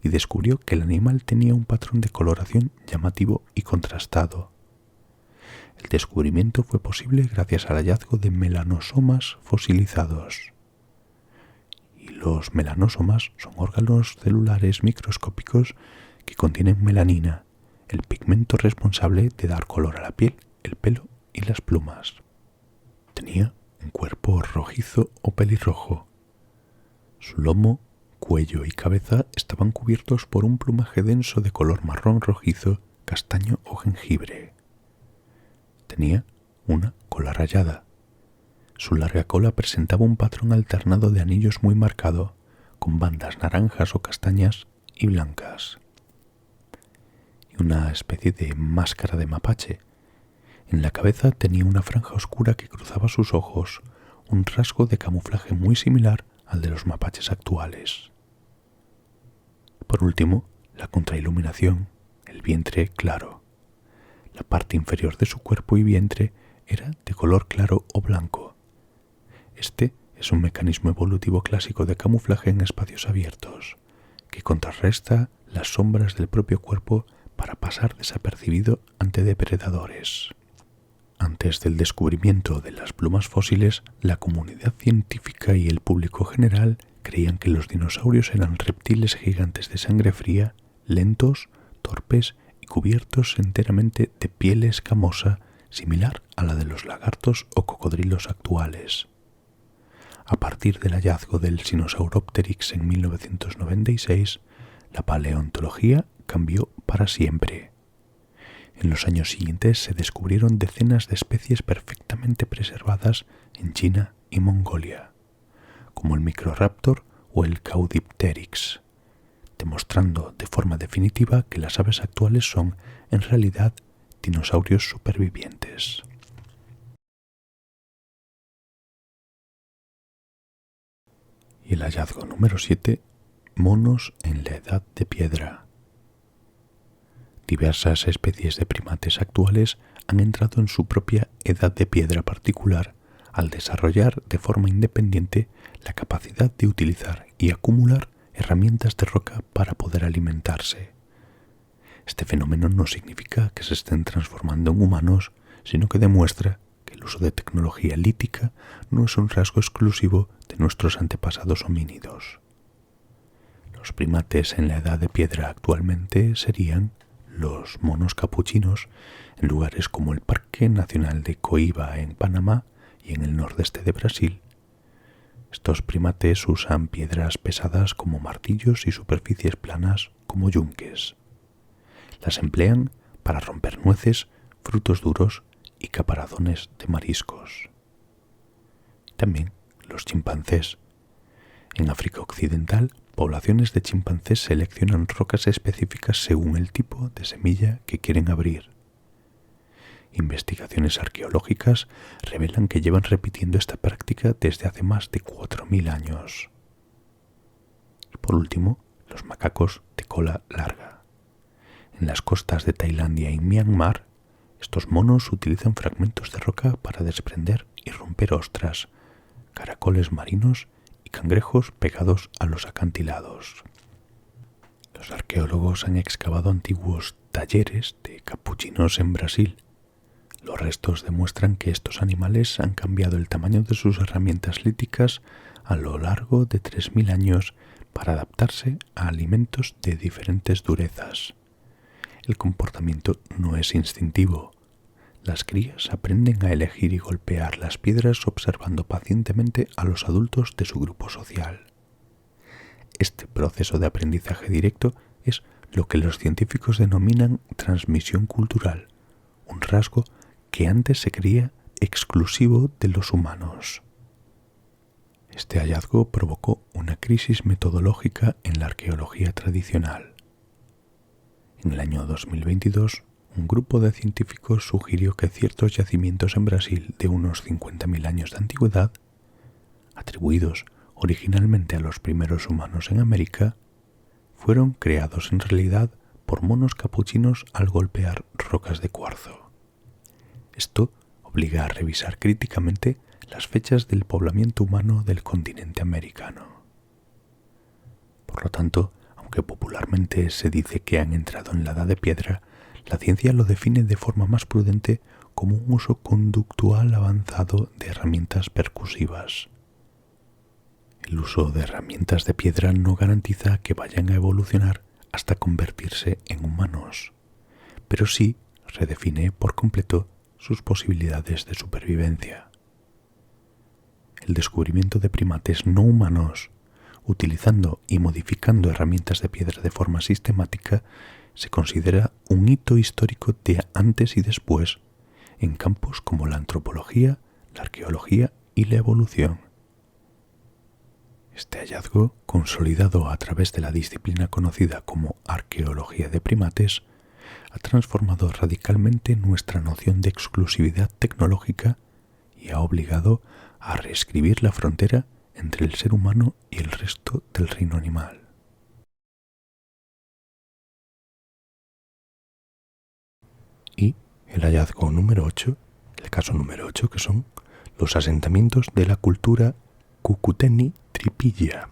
Speaker 1: y descubrió que el animal tenía un patrón de coloración llamativo y contrastado. El descubrimiento fue posible gracias al hallazgo de melanosomas fosilizados. Y los melanosomas son órganos celulares microscópicos que contienen melanina, el pigmento responsable de dar color a la piel, el pelo y las plumas. Tenía un cuerpo rojizo o pelirrojo. Su lomo, cuello y cabeza estaban cubiertos por un plumaje denso de color marrón rojizo, castaño o jengibre. Tenía una cola rayada. Su larga cola presentaba un patrón alternado de anillos muy marcado, con bandas naranjas o castañas y blancas. Y una especie de máscara de mapache. En la cabeza tenía una franja oscura que cruzaba sus ojos, un rasgo de camuflaje muy similar al de los mapaches actuales. Por último, la contrailuminación, el vientre claro. La parte inferior de su cuerpo y vientre era de color claro o blanco. Este es un mecanismo evolutivo clásico de camuflaje en espacios abiertos, que contrarresta las sombras del propio cuerpo para pasar desapercibido ante depredadores. Antes del descubrimiento de las plumas fósiles, la comunidad científica y el público general creían que los dinosaurios eran reptiles gigantes de sangre fría, lentos, torpes y cubiertos enteramente de piel escamosa similar a la de los lagartos o cocodrilos actuales. A partir del hallazgo del Sinosauropteryx en 1996, la paleontología cambió para siempre. En los años siguientes se descubrieron decenas de especies perfectamente preservadas en China y Mongolia, como el Microraptor o el Caudipteryx, demostrando de forma definitiva que las aves actuales son, en realidad, dinosaurios supervivientes. Y el hallazgo número 7, monos en la Edad de Piedra. Diversas especies de primates actuales han entrado en su propia edad de piedra particular al desarrollar de forma independiente la capacidad de utilizar y acumular herramientas de roca para poder alimentarse. Este fenómeno no significa que se estén transformando en humanos, sino que demuestra que el uso de tecnología lítica no es un rasgo exclusivo de nuestros antepasados homínidos. Los primates en la edad de piedra actualmente serían los monos capuchinos en lugares como el Parque Nacional de Coiba en Panamá y en el nordeste de Brasil. Estos primates usan piedras pesadas como martillos y superficies planas como yunques. Las emplean para romper nueces, frutos duros y caparazones de mariscos. También los chimpancés. En África Occidental, poblaciones de chimpancés seleccionan rocas específicas según el tipo de semilla que quieren abrir. Investigaciones arqueológicas revelan que llevan repitiendo esta práctica desde hace más de 4.000 años. Y por último, los macacos de cola larga. En las costas de Tailandia y Myanmar, estos monos utilizan fragmentos de roca para desprender y romper ostras, caracoles marinos y cangrejos pegados a los acantilados. Los arqueólogos han excavado antiguos talleres de capuchinos en Brasil. Los restos demuestran que estos animales han cambiado el tamaño de sus herramientas líticas a lo largo de 3.000 años para adaptarse a alimentos de diferentes durezas. El comportamiento no es instintivo. Las crías aprenden a elegir y golpear las piedras observando pacientemente a los adultos de su grupo social. Este proceso de aprendizaje directo es lo que los científicos denominan transmisión cultural, un rasgo que antes se creía exclusivo de los humanos. Este hallazgo provocó una crisis metodológica en la arqueología tradicional. En el año 2022, un grupo de científicos sugirió que ciertos yacimientos en Brasil de unos 50.000 años de antigüedad, atribuidos originalmente a los primeros humanos en América, fueron creados en realidad por monos capuchinos al golpear rocas de cuarzo. Esto obliga a revisar críticamente las fechas del poblamiento humano del continente americano. Por lo tanto, aunque popularmente se dice que han entrado en la Edad de Piedra, la ciencia lo define de forma más prudente como un uso conductual avanzado de herramientas percusivas. El uso de herramientas de piedra no garantiza que vayan a evolucionar hasta convertirse en humanos, pero sí redefine por completo sus posibilidades de supervivencia. El descubrimiento de primates no humanos, utilizando y modificando herramientas de piedra de forma sistemática, se considera un hito histórico de antes y después en campos como la antropología, la arqueología y la evolución. Este hallazgo, consolidado a través de la disciplina conocida como arqueología de primates, ha transformado radicalmente nuestra noción de exclusividad tecnológica y ha obligado a reescribir la frontera entre el ser humano y el resto del reino animal. Y el hallazgo número 8, el caso número 8, que son los asentamientos de la cultura Cucuteni-Tripilla.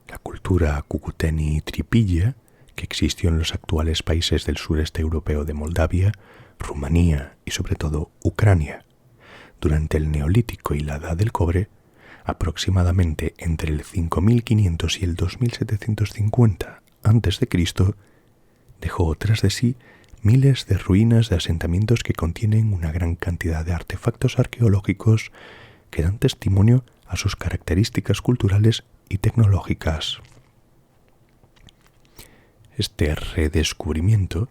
Speaker 1: La cultura Cucuteni-Tripilla, que existió en los actuales países del sureste europeo de Moldavia, Rumanía y sobre todo Ucrania, durante el Neolítico y la Edad del Cobre, aproximadamente entre el 5500 y el 2750 a.C., dejó tras de sí miles de ruinas de asentamientos que contienen una gran cantidad de artefactos arqueológicos que dan testimonio a sus características culturales y tecnológicas. Este redescubrimiento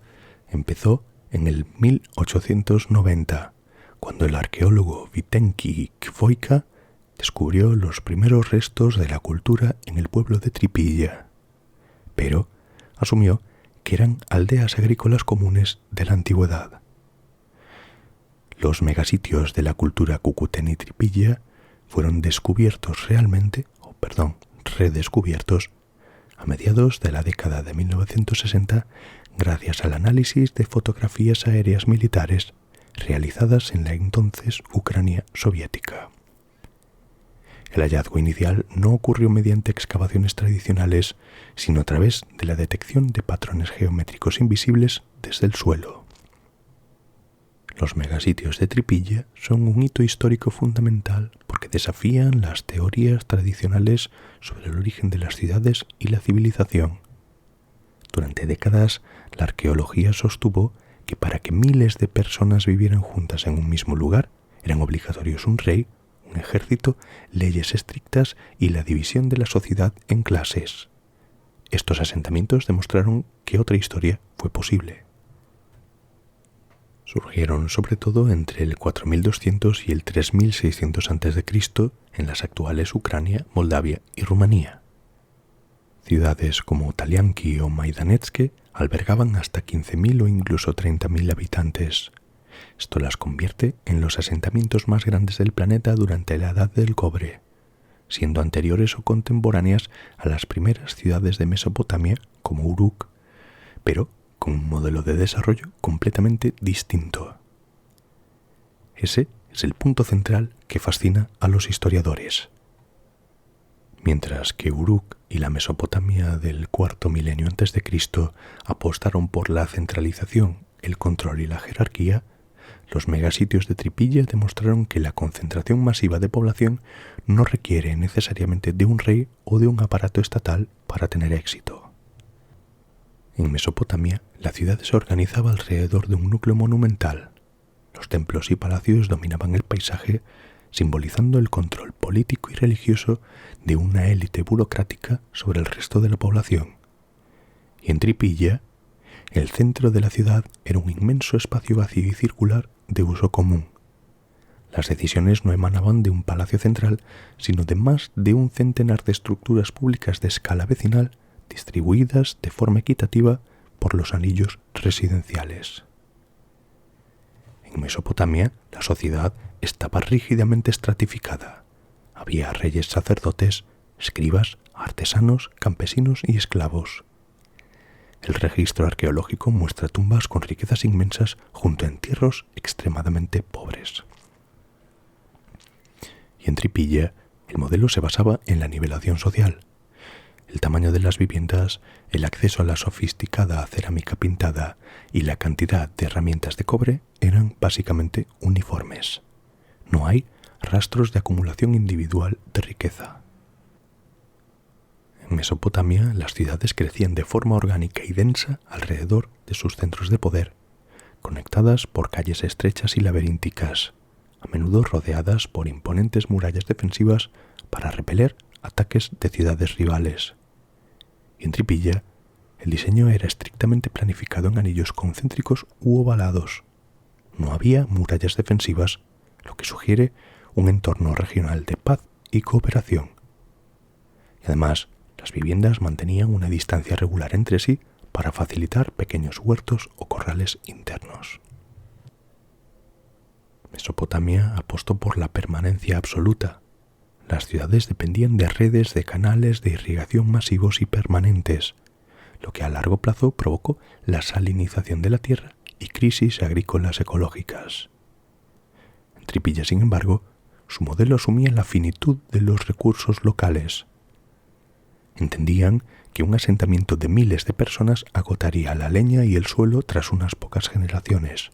Speaker 1: empezó en el 1890, cuando el arqueólogo Witenki Kwoika descubrió los primeros restos de la cultura en el pueblo de Tripilla, pero asumió que eran aldeas agrícolas comunes de la antigüedad. Los megasitios de la cultura Cucuteni-Tripilla fueron redescubiertos a mediados de la década de 1960 gracias al análisis de fotografías aéreas militares realizadas en la entonces Ucrania soviética. El hallazgo inicial no ocurrió mediante excavaciones tradicionales, sino a través de la detección de patrones geométricos invisibles desde el suelo. Los megasitios de Tripilla son un hito histórico fundamental porque desafían las teorías tradicionales sobre el origen de las ciudades y la civilización. Durante décadas, la arqueología sostuvo que para que miles de personas vivieran juntas en un mismo lugar, eran obligatorios un rey, un ejército, leyes estrictas y la división de la sociedad en clases. Estos asentamientos demostraron que otra historia fue posible. Surgieron sobre todo entre el 4200 y el 3600 a.C. en las actuales Ucrania, Moldavia y Rumanía. Ciudades como Talianki o Maidanetske albergaban hasta 15.000 o incluso 30.000 habitantes. Esto las convierte en los asentamientos más grandes del planeta durante la Edad del Cobre, siendo anteriores o contemporáneas a las primeras ciudades de Mesopotamia como Uruk, pero con un modelo de desarrollo completamente distinto. Ese es el punto central que fascina a los historiadores. Mientras que Uruk y la Mesopotamia del cuarto milenio antes de Cristo apostaron por la centralización, el control y la jerarquía, los megasitios de Tripilla demostraron que la concentración masiva de población no requiere necesariamente de un rey o de un aparato estatal para tener éxito. En Mesopotamia, la ciudad se organizaba alrededor de un núcleo monumental. Los templos y palacios dominaban el paisaje, simbolizando el control político y religioso de una élite burocrática sobre el resto de la población. Y en Tripilla, el centro de la ciudad era un inmenso espacio vacío y circular de uso común. Las decisiones no emanaban de un palacio central, sino de más de un centenar de estructuras públicas de escala vecinal distribuidas de forma equitativa por los anillos residenciales. En Mesopotamia, la sociedad estaba rígidamente estratificada. Había reyes, sacerdotes, escribas, artesanos, campesinos y esclavos. El registro arqueológico muestra tumbas con riquezas inmensas junto a entierros extremadamente pobres. Y en Tripilla, el modelo se basaba en la nivelación social. El tamaño de las viviendas, el acceso a la sofisticada cerámica pintada y la cantidad de herramientas de cobre eran básicamente uniformes. No hay rastros de acumulación individual de riqueza. En Mesopotamia, las ciudades crecían de forma orgánica y densa alrededor de sus centros de poder, conectadas por calles estrechas y laberínticas, a menudo rodeadas por imponentes murallas defensivas para repeler ataques de ciudades rivales. Y en Tripilla, el diseño era estrictamente planificado en anillos concéntricos u ovalados. No había murallas defensivas, lo que sugiere un entorno regional de paz y cooperación. Y además, las viviendas mantenían una distancia regular entre sí para facilitar pequeños huertos o corrales internos. Mesopotamia apostó por la permanencia absoluta. Las ciudades dependían de redes de canales de irrigación masivos y permanentes, lo que a largo plazo provocó la salinización de la tierra y crisis agrícolas ecológicas. En Tripilla, sin embargo, su modelo asumía la finitud de los recursos locales. Entendían que un asentamiento de miles de personas agotaría la leña y el suelo tras unas pocas generaciones,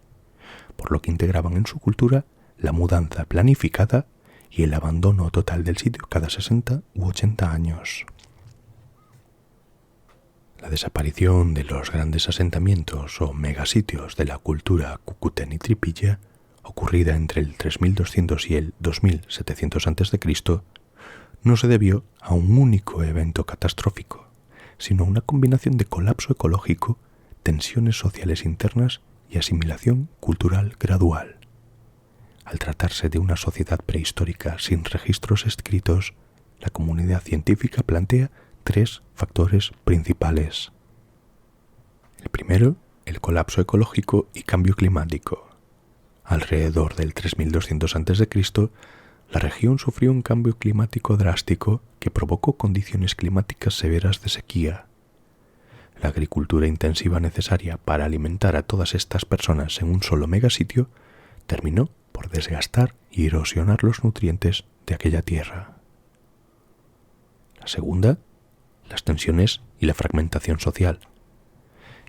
Speaker 1: por lo que integraban en su cultura la mudanza planificada y el abandono total del sitio cada 60 u 80 años. La desaparición de los grandes asentamientos o megasitios de la cultura Cucuteni Tripilla, ocurrida entre el 3200 y el 2700 a.C., no se debió a un único evento catastrófico, sino a una combinación de colapso ecológico, tensiones sociales internas y asimilación cultural gradual. Al tratarse de una sociedad prehistórica sin registros escritos, la comunidad científica plantea 3 factores principales. El primero, el colapso ecológico y cambio climático. Alrededor del 3200 a.C., la región sufrió un cambio climático drástico que provocó condiciones climáticas severas de sequía. La agricultura intensiva necesaria para alimentar a todas estas personas en un solo megasitio terminó por desgastar y erosionar los nutrientes de aquella tierra. La segunda, las tensiones y la fragmentación social.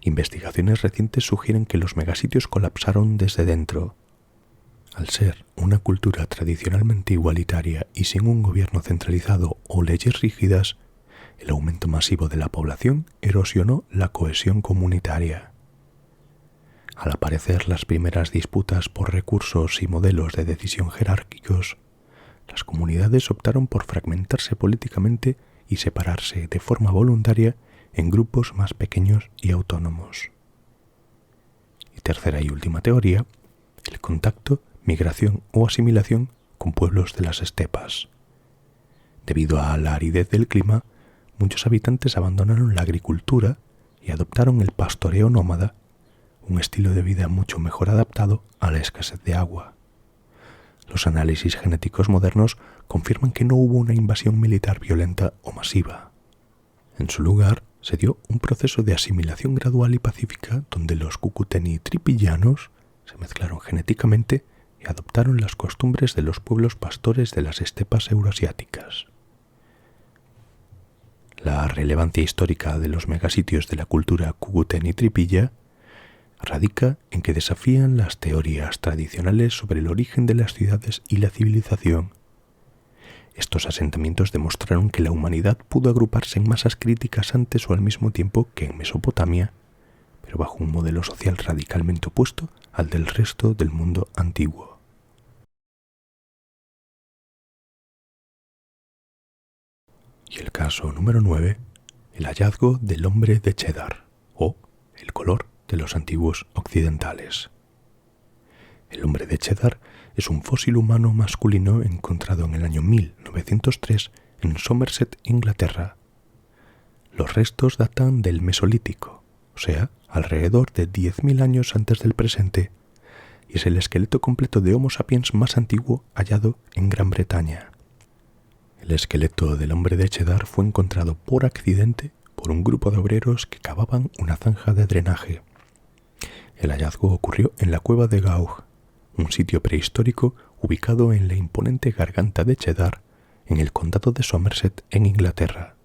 Speaker 1: Investigaciones recientes sugieren que los megasitios colapsaron desde dentro. Al ser una cultura tradicionalmente igualitaria y sin un gobierno centralizado o leyes rígidas, el aumento masivo de la población erosionó la cohesión comunitaria. Al aparecer las primeras disputas por recursos y modelos de decisión jerárquicos, las comunidades optaron por fragmentarse políticamente y separarse de forma voluntaria en grupos más pequeños y autónomos. Y tercera y última teoría, el contacto, migración o asimilación con pueblos de las estepas. Debido a la aridez del clima, muchos habitantes abandonaron la agricultura y adoptaron el pastoreo nómada, un estilo de vida mucho mejor adaptado a la escasez de agua. Los análisis genéticos modernos confirman que no hubo una invasión militar violenta o masiva. En su lugar, se dio un proceso de asimilación gradual y pacífica donde los Cucuteni tripillanos se mezclaron genéticamente y adoptaron las costumbres de los pueblos pastores de las estepas euroasiáticas. La relevancia histórica de los megasitios de la cultura Cucuteni Tripilla radica en que desafían las teorías tradicionales sobre el origen de las ciudades y la civilización. Estos asentamientos demostraron que la humanidad pudo agruparse en masas críticas antes o al mismo tiempo que en Mesopotamia, pero bajo un modelo social radicalmente opuesto al del resto del mundo antiguo. Y el caso número 9, el hallazgo del hombre de Cheddar, o el color de los antiguos occidentales. El hombre de Cheddar es un fósil humano masculino encontrado en el año 1903 en Somerset, Inglaterra. Los restos datan del Mesolítico, o sea, alrededor de 10.000 años antes del presente, y es el esqueleto completo de Homo sapiens más antiguo hallado en Gran Bretaña. El esqueleto del hombre de Cheddar fue encontrado por accidente por un grupo de obreros que cavaban una zanja de drenaje. El hallazgo ocurrió en la cueva de Gauge, un sitio prehistórico ubicado en la imponente garganta de Cheddar, en el condado de Somerset, en Inglaterra.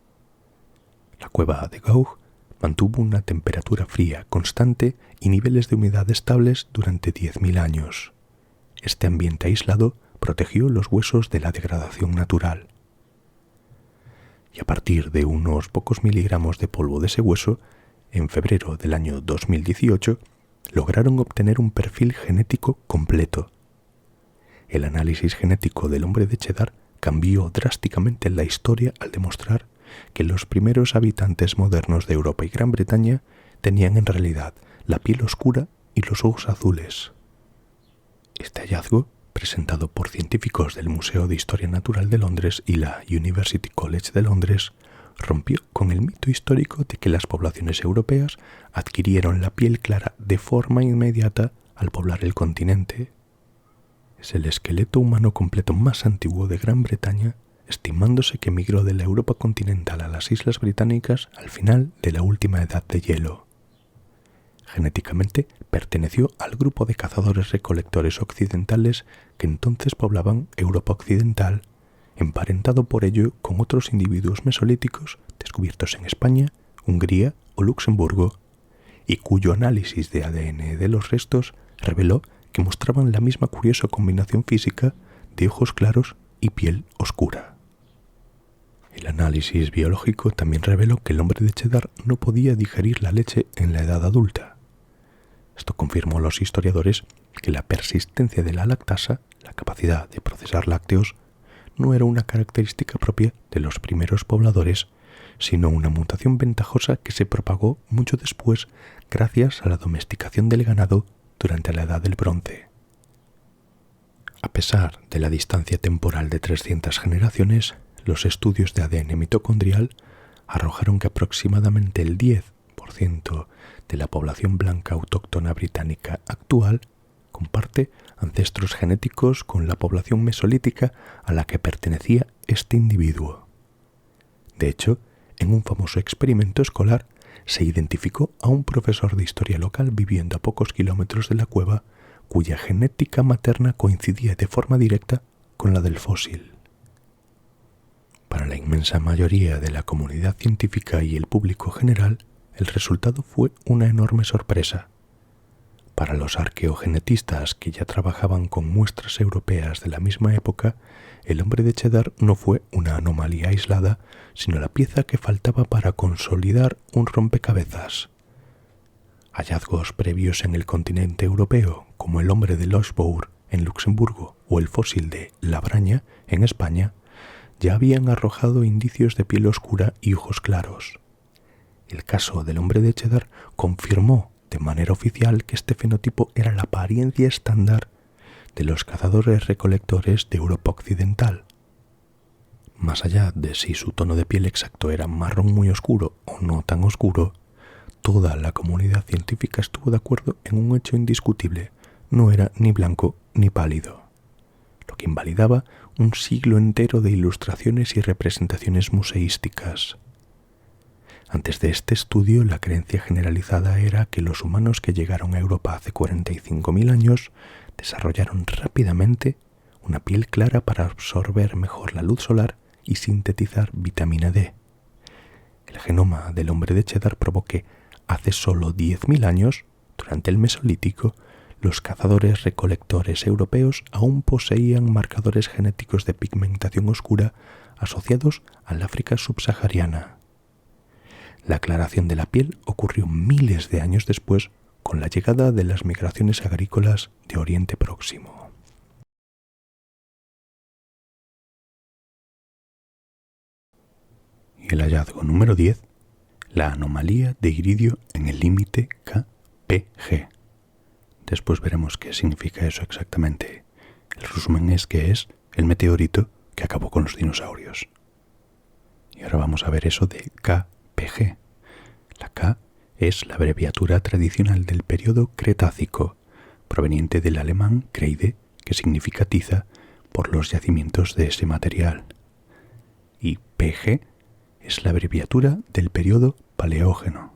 Speaker 1: La cueva de Gauge mantuvo una temperatura fría constante y niveles de humedad estables durante 10.000 años. Este ambiente aislado protegió los huesos de la degradación natural. Y a partir de unos pocos miligramos de polvo de ese hueso, en febrero del año 2018, lograron obtener un perfil genético completo. El análisis genético del hombre de Cheddar cambió drásticamente la historia al demostrar que los primeros habitantes modernos de Europa y Gran Bretaña tenían en realidad la piel oscura y los ojos azules. Este hallazgo, presentado por científicos del Museo de Historia Natural de Londres y la University College de Londres, rompió con el mito histórico de que las poblaciones europeas adquirieron la piel clara de forma inmediata al poblar el continente. Es el esqueleto humano completo más antiguo de Gran Bretaña, estimándose que migró de la Europa continental a las Islas Británicas al final de la última edad de hielo. genéticamente perteneció al grupo de cazadores-recolectores occidentales que entonces poblaban Europa Occidental, emparentado por ello con otros individuos mesolíticos descubiertos en España, Hungría o Luxemburgo, y cuyo análisis de ADN de los restos reveló que mostraban la misma curiosa combinación física de ojos claros y piel oscura. El análisis biológico también reveló que el hombre de Cheddar no podía digerir la leche en la edad adulta. Esto confirmó a los historiadores que la persistencia de la lactasa, la capacidad de procesar lácteos, no era una característica propia de los primeros pobladores, sino una mutación ventajosa que se propagó mucho después gracias a la domesticación del ganado durante la Edad del Bronce. A pesar de la distancia temporal de 300 generaciones, los estudios de ADN mitocondrial arrojaron que aproximadamente el 10% de la población blanca autóctona británica actual comparte ancestros genéticos con la población mesolítica a la que pertenecía este individuo. De hecho, en un famoso experimento escolar se identificó a un profesor de historia local viviendo a pocos kilómetros de la cueva cuya genética materna coincidía de forma directa con la del fósil. Para la inmensa mayoría de la comunidad científica y el público general, el resultado fue una enorme sorpresa. Para los arqueogenetistas que ya trabajaban con muestras europeas de la misma época, el hombre de Cheddar no fue una anomalía aislada, sino la pieza que faltaba para consolidar un rompecabezas. Hallazgos previos en el continente europeo, como el hombre de Lochbourg en Luxemburgo o el fósil de La Braña en España, ya habían arrojado indicios de piel oscura y ojos claros. El caso del hombre de Cheddar confirmó de manera oficial que este fenotipo era la apariencia estándar de los cazadores-recolectores de Europa Occidental. Más allá de si su tono de piel exacto era marrón muy oscuro o no tan oscuro, toda la comunidad científica estuvo de acuerdo en un hecho indiscutible: no era ni blanco ni pálido, lo que invalidaba un siglo entero de ilustraciones y representaciones museísticas. Antes de este estudio, la creencia generalizada era que los humanos que llegaron a Europa hace 45.000 años desarrollaron rápidamente una piel clara para absorber mejor la luz solar y sintetizar vitamina D. El genoma del hombre de Cheddar probó que hace solo 10.000 años, durante el Mesolítico, los cazadores-recolectores europeos aún poseían marcadores genéticos de pigmentación oscura asociados al África subsahariana. La aclaración de la piel ocurrió miles de años después con la llegada de las migraciones agrícolas de Oriente Próximo. Y el hallazgo número 10, la anomalía de iridio en el límite KPG. Después veremos qué significa eso exactamente. El resumen es que es el meteorito que acabó con los dinosaurios. Y ahora vamos a ver eso de KPG. La K es la abreviatura tradicional del periodo Cretácico, proveniente del alemán Kreide, que significa tiza, por los yacimientos de ese material. Y PG es la abreviatura del periodo Paleógeno.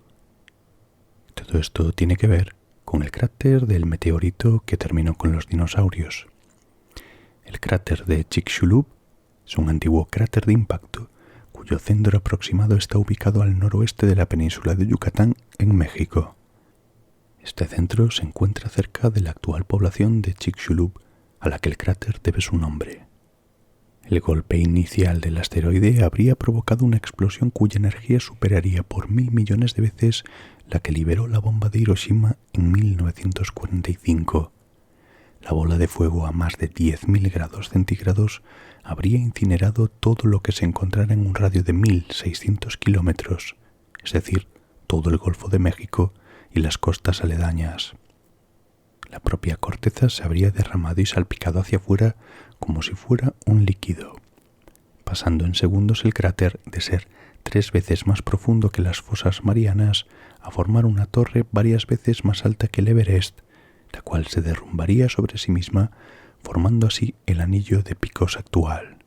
Speaker 1: Todo esto tiene que ver con el cráter del meteorito que terminó con los dinosaurios. El cráter de Chicxulub es un antiguo cráter de impacto cuyo centro aproximado está ubicado al noroeste de la península de Yucatán, en México. Este centro se encuentra cerca de la actual población de Chicxulub, a la que el cráter debe su nombre. El golpe inicial del asteroide habría provocado una explosión cuya energía superaría por 1.000 millones de veces la que liberó la bomba de Hiroshima en 1945. La bola de fuego a más de 10.000 grados centígrados habría incinerado todo lo que se encontrara en un radio de 1.600 kilómetros, es decir, todo el Golfo de México y las costas aledañas. La propia corteza se habría derramado y salpicado hacia afuera como si fuera un líquido, pasando en segundos el cráter de ser 3 veces más profundo que las fosas marianas a formar una torre varias veces más alta que el Everest, la cual se derrumbaría sobre sí misma, formando así el anillo de picos actual.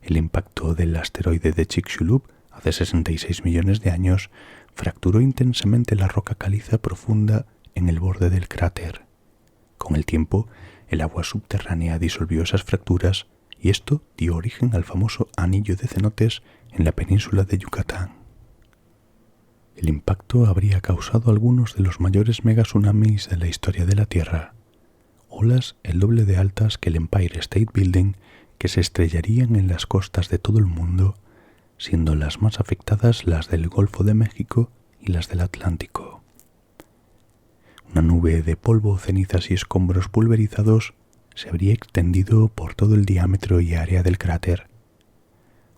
Speaker 1: El impacto del asteroide de Chicxulub hace 66 millones de años fracturó intensamente la roca caliza profunda en el borde del cráter. Con el tiempo, el agua subterránea disolvió esas fracturas y esto dio origen al famoso anillo de cenotes en la península de Yucatán. El impacto habría causado algunos de los mayores megatsunamis de la historia de la Tierra, olas el doble de altas que el Empire State Building que se estrellarían en las costas de todo el mundo, siendo las más afectadas las del Golfo de México y las del Atlántico. Una nube de polvo, cenizas y escombros pulverizados se habría extendido por todo el diámetro y área del cráter,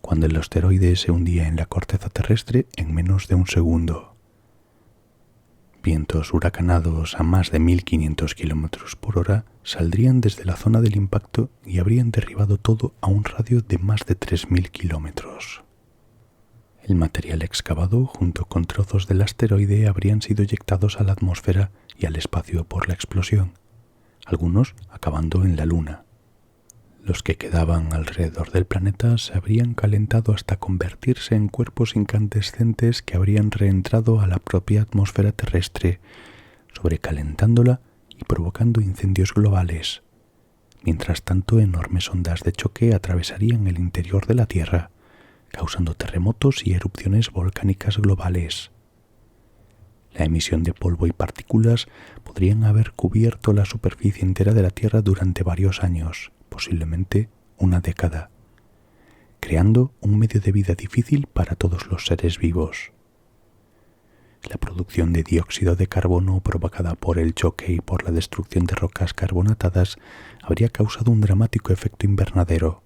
Speaker 1: cuando el asteroide se hundía en la corteza terrestre en menos de un segundo. Vientos huracanados a más de 1500 km por hora saldrían desde la zona del impacto y habrían derribado todo a un radio de más de 3000 kilómetros. El material excavado junto con trozos del asteroide habrían sido eyectados a la atmósfera y al espacio por la explosión, algunos acabando en la Luna. Los que quedaban alrededor del planeta se habrían calentado hasta convertirse en cuerpos incandescentes que habrían reentrado a la propia atmósfera terrestre, sobrecalentándola y provocando incendios globales. Mientras tanto, enormes ondas de choque atravesarían el interior de la Tierra, causando terremotos y erupciones volcánicas globales. La emisión de polvo y partículas podrían haber cubierto la superficie entera de la Tierra durante varios años, posiblemente una década, creando un medio de vida difícil para todos los seres vivos. La producción de dióxido de carbono provocada por el choque y por la destrucción de rocas carbonatadas habría causado un dramático efecto invernadero.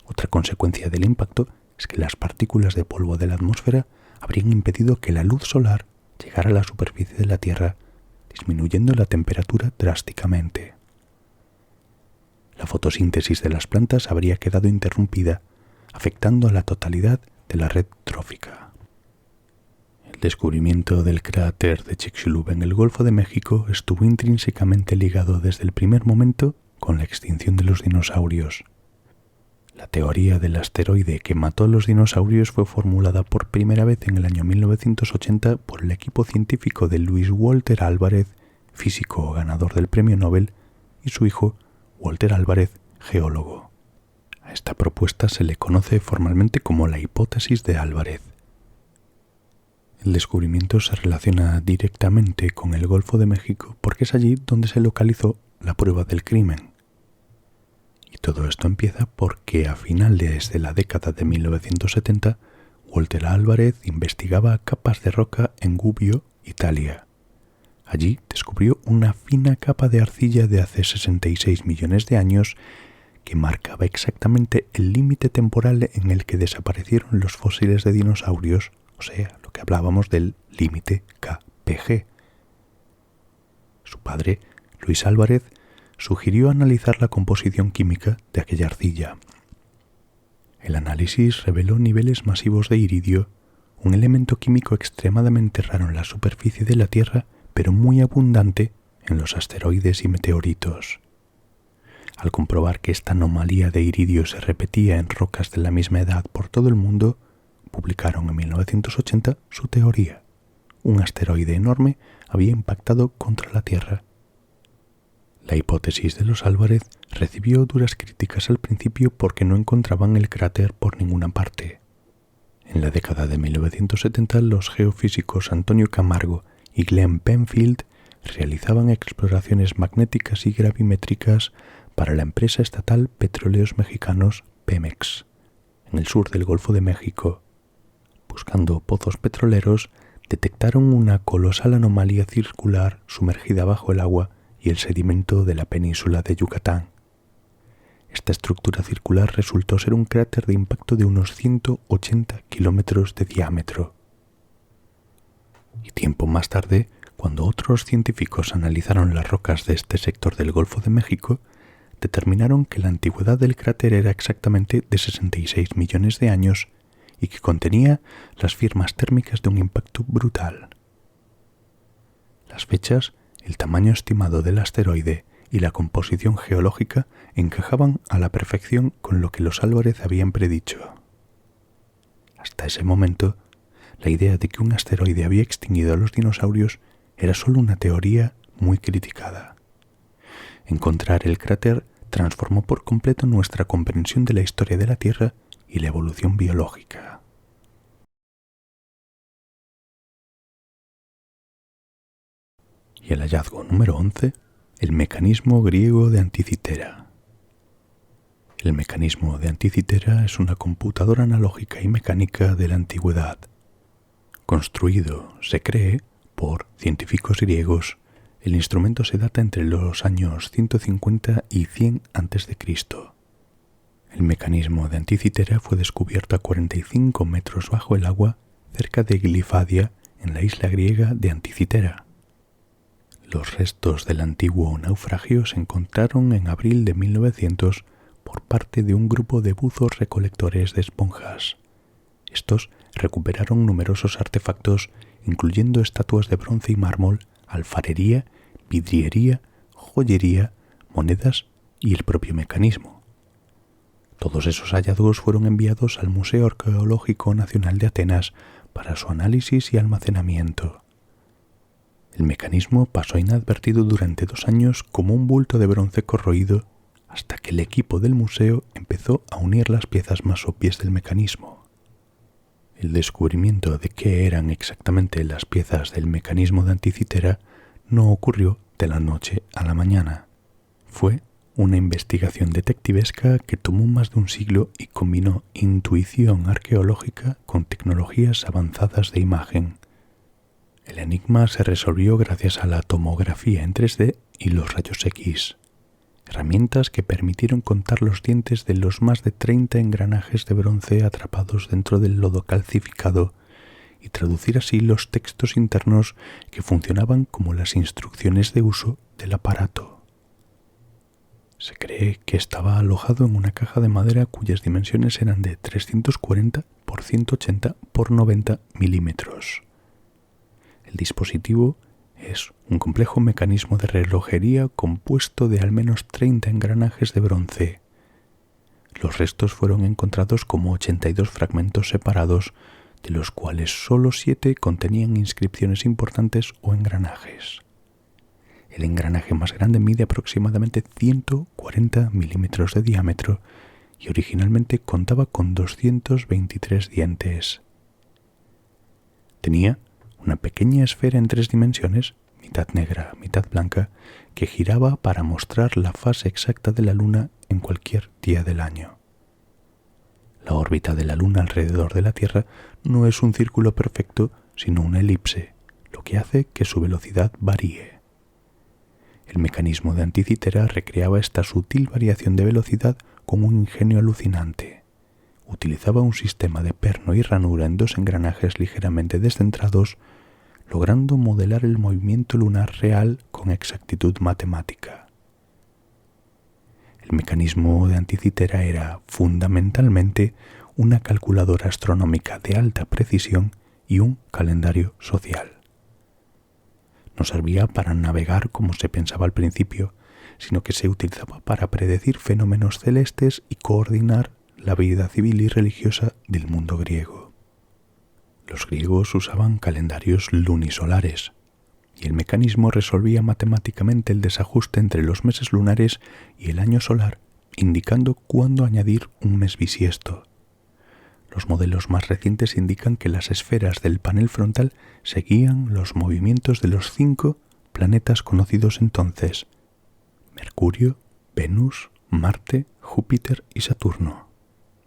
Speaker 1: Otra consecuencia del impacto es que las partículas de polvo de la atmósfera habrían impedido que la luz solar llegara a la superficie de la Tierra, disminuyendo la temperatura drásticamente. La fotosíntesis de las plantas habría quedado interrumpida, afectando a la totalidad de la red trófica. El descubrimiento del cráter de Chicxulub en el Golfo de México estuvo intrínsecamente ligado desde el primer momento con la extinción de los dinosaurios. La teoría del asteroide que mató a los dinosaurios fue formulada por primera vez en el año 1980 por el equipo científico de Luis Walter Álvarez, físico ganador del Premio Nobel, y su hijo, Walter Álvarez, geólogo. A esta propuesta se le conoce formalmente como la hipótesis de Álvarez. El descubrimiento se relaciona directamente con el Golfo de México porque es allí donde se localizó la prueba del crimen. Y todo esto empieza porque a finales de la década de 1970, Walter Álvarez investigaba capas de roca en Gubbio, Italia. Allí descubrió una fina capa de arcilla de hace 66 millones de años que marcaba exactamente el límite temporal en el que desaparecieron los fósiles de dinosaurios, o sea, lo que hablábamos del límite KPG. Su padre, Luis Álvarez, sugirió analizar la composición química de aquella arcilla. El análisis reveló niveles masivos de iridio, un elemento químico extremadamente raro en la superficie de la Tierra, pero muy abundante en los asteroides y meteoritos. Al comprobar que esta anomalía de iridio se repetía en rocas de la misma edad por todo el mundo, publicaron en 1980 su teoría. Un asteroide enorme había impactado contra la Tierra. La hipótesis de los Álvarez recibió duras críticas al principio porque no encontraban el cráter por ninguna parte. En la década de 1970, los geofísicos Antonio Camargo y Glenn Penfield realizaban exploraciones magnéticas y gravimétricas para la empresa estatal Petróleos Mexicanos Pemex, en el sur del Golfo de México. Buscando pozos petroleros, detectaron una colosal anomalía circular sumergida bajo el agua y el sedimento de la península de Yucatán. Esta estructura circular resultó ser un cráter de impacto de unos 180 kilómetros de diámetro. Y tiempo más tarde, cuando otros científicos analizaron las rocas de este sector del Golfo de México, determinaron que la antigüedad del cráter era exactamente de 66 millones de años y que contenía las firmas térmicas de un impacto brutal. Las fechas, el tamaño estimado del asteroide y la composición geológica encajaban a la perfección con lo que los Álvarez habían predicho. Hasta ese momento, la idea de que un asteroide había extinguido a los dinosaurios era solo una teoría muy criticada. Encontrar el cráter transformó por completo nuestra comprensión de la historia de la Tierra y la evolución biológica. Y el hallazgo número 11, el mecanismo griego de Anticitera. El mecanismo de Anticitera es una computadora analógica y mecánica de la antigüedad. Construido, se cree, por científicos griegos, el instrumento se data entre los años 150 y 100 a.C. El mecanismo de Anticitera fue descubierto a 45 metros bajo el agua cerca de Glifadia, en la isla griega de Anticitera. Los restos del antiguo naufragio se encontraron en abril de 1900 por parte de un grupo de buzos recolectores de esponjas. Estos recuperaron numerosos artefactos, incluyendo estatuas de bronce y mármol, alfarería, vidriería, joyería, monedas y el propio mecanismo. Todos esos hallazgos fueron enviados al Museo Arqueológico Nacional de Atenas para su análisis y almacenamiento. El mecanismo pasó inadvertido durante 2 años como un bulto de bronce corroído hasta que el equipo del museo empezó a unir las piezas más obvias del mecanismo. El descubrimiento de qué eran exactamente las piezas del mecanismo de Anticitera no ocurrió de la noche a la mañana. Fue una investigación detectivesca que tomó más de un siglo y combinó intuición arqueológica con tecnologías avanzadas de imagen. El enigma se resolvió gracias a la tomografía en 3D y los rayos X, herramientas que permitieron contar los dientes de los más de 30 engranajes de bronce atrapados dentro del lodo calcificado y traducir así los textos internos que funcionaban como las instrucciones de uso del aparato. Se cree que estaba alojado en una caja de madera cuyas dimensiones eran de 340 por 180 por 90 milímetros. El dispositivo es un complejo mecanismo de relojería compuesto de al menos 30 engranajes de bronce. Los restos fueron encontrados como 82 fragmentos separados, de los cuales solo 7 contenían inscripciones importantes o engranajes. El engranaje más grande mide aproximadamente 140 milímetros de diámetro y originalmente contaba con 223 dientes. Tenía una pequeña esfera en 3 dimensiones, mitad negra, mitad blanca, que giraba para mostrar la fase exacta de la Luna en cualquier día del año. La órbita de la Luna alrededor de la Tierra no es un círculo perfecto, sino una elipse, lo que hace que su velocidad varíe. El mecanismo de Anticitera recreaba esta sutil variación de velocidad con un ingenio alucinante. Utilizaba un sistema de perno y ranura en 2 engranajes ligeramente descentrados, logrando modelar el movimiento lunar real con exactitud matemática. El mecanismo de Anticitera era fundamentalmente una calculadora astronómica de alta precisión y un calendario social. No servía para navegar como se pensaba al principio, sino que se utilizaba para predecir fenómenos celestes y coordinar la vida civil y religiosa del mundo griego. Los griegos usaban calendarios lunisolares, y el mecanismo resolvía matemáticamente el desajuste entre los meses lunares y el año solar, indicando cuándo añadir un mes bisiesto. Los modelos más recientes indican que las esferas del panel frontal seguían los movimientos de los 5 planetas conocidos entonces: Mercurio, Venus, Marte, Júpiter y Saturno,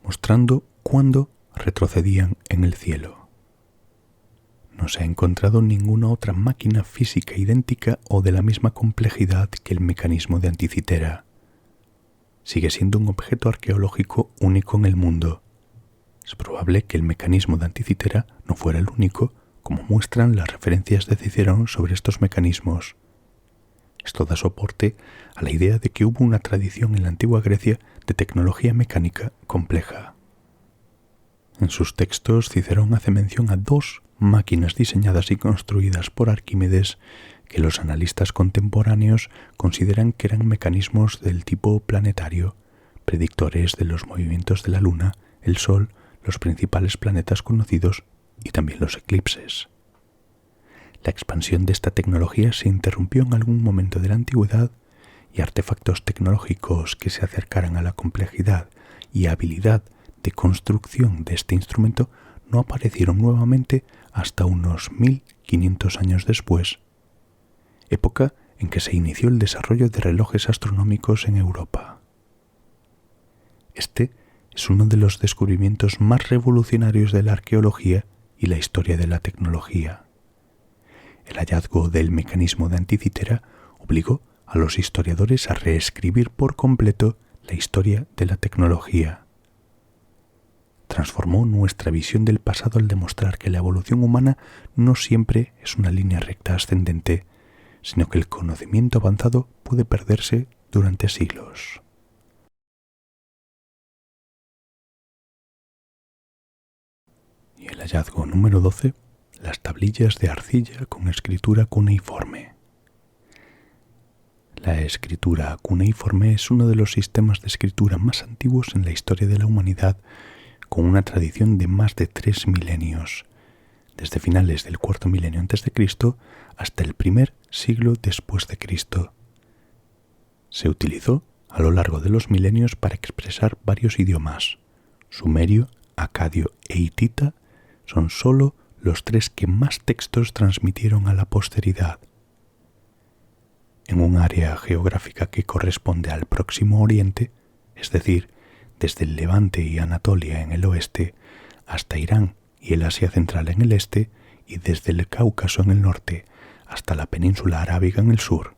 Speaker 1: mostrando cuándo retrocedían en el cielo. No se ha encontrado ninguna otra máquina física idéntica o de la misma complejidad que el mecanismo de Anticitera. Sigue siendo un objeto arqueológico único en el mundo. Es probable que el mecanismo de Anticitera no fuera el único, como muestran las referencias de Cicerón sobre estos mecanismos. Esto da soporte a la idea de que hubo una tradición en la antigua Grecia de tecnología mecánica compleja. En sus textos, Cicerón hace mención a 2 máquinas diseñadas y construidas por Arquímedes que los analistas contemporáneos consideran que eran mecanismos del tipo planetario, predictores de los movimientos de la Luna, el Sol, los principales planetas conocidos y también los eclipses. La expansión de esta tecnología se interrumpió en algún momento de la antigüedad y artefactos tecnológicos que se acercaran a la complejidad y habilidad de construcción de este instrumento no aparecieron nuevamente hasta unos 1500 años después, época en que se inició el desarrollo de relojes astronómicos en Europa. Este es uno de los descubrimientos más revolucionarios de la arqueología y la historia de la tecnología. El hallazgo del mecanismo de Anticitera obligó a los historiadores a reescribir por completo la historia de la tecnología. Transformó nuestra visión del pasado al demostrar que la evolución humana no siempre es una línea recta ascendente, sino que el conocimiento avanzado puede perderse durante siglos. Y el hallazgo número 12, las tablillas de arcilla con escritura cuneiforme. La escritura cuneiforme es uno de los sistemas de escritura más antiguos en la historia de la humanidad, con una tradición de más de 3 milenios, desde finales del cuarto milenio antes de Cristo hasta el primer siglo después de Cristo. Se utilizó a lo largo de los milenios para expresar varios idiomas. Sumerio, acadio e hitita son solo los 3 que más textos transmitieron a la posteridad. En un área geográfica que corresponde al Próximo Oriente, es decir, desde el Levante y Anatolia en el oeste hasta Irán y el Asia Central en el este, y desde el Cáucaso en el norte hasta la península arábiga en el sur.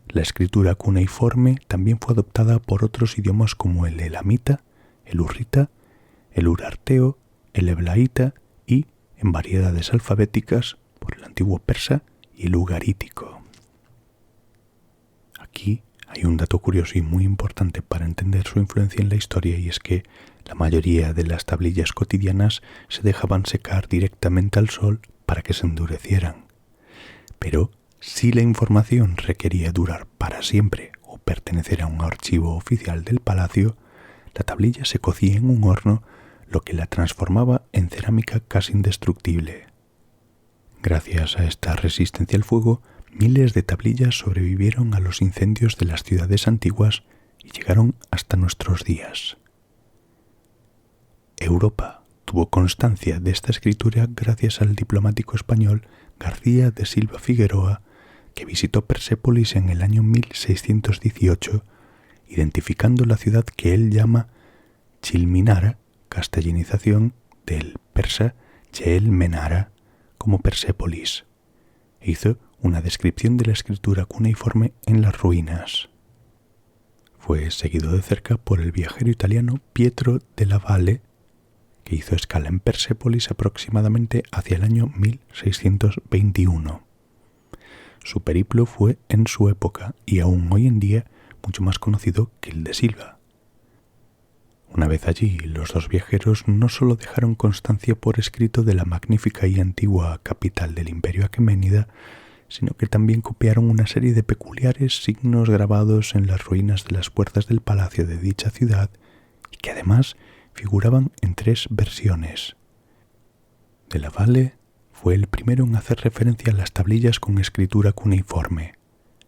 Speaker 1: La escritura cuneiforme también fue adoptada por otros idiomas como el elamita, el hurrita, el urarteo, el heblaíta y, en variedades alfabéticas, por el antiguo persa y el ugarítico. Aquí hay un dato curioso y muy importante para entender su influencia en la historia, y es que la mayoría de las tablillas cotidianas se dejaban secar directamente al sol para que se endurecieran. Pero si la información requería durar para siempre o pertenecer a un archivo oficial del palacio, la tablilla se cocía en un horno, lo que la transformaba en cerámica casi indestructible. Gracias a esta resistencia al fuego, miles de tablillas sobrevivieron a los incendios de las ciudades antiguas y llegaron hasta nuestros días. Europa tuvo constancia de esta escritura gracias al diplomático español García de Silva Figueroa, que visitó Persépolis en el año 1618, identificando la ciudad que él llama Chilminara, castellanización del persa Chel Menara, como Persépolis, e hizo una descripción de la escritura cuneiforme en las ruinas. Fue seguido de cerca por el viajero italiano Pietro della Valle, que hizo escala en Persépolis aproximadamente hacia el año 1621. Su periplo fue en su época y aún hoy en día mucho más conocido que el de Silva. Una vez allí, los dos viajeros no solo dejaron constancia por escrito de la magnífica y antigua capital del Imperio Aqueménida, sino que también copiaron una serie de peculiares signos grabados en las ruinas de las puertas del palacio de dicha ciudad y que además figuraban en 3 versiones. Della Valle fue el primero en hacer referencia a las tablillas con escritura cuneiforme.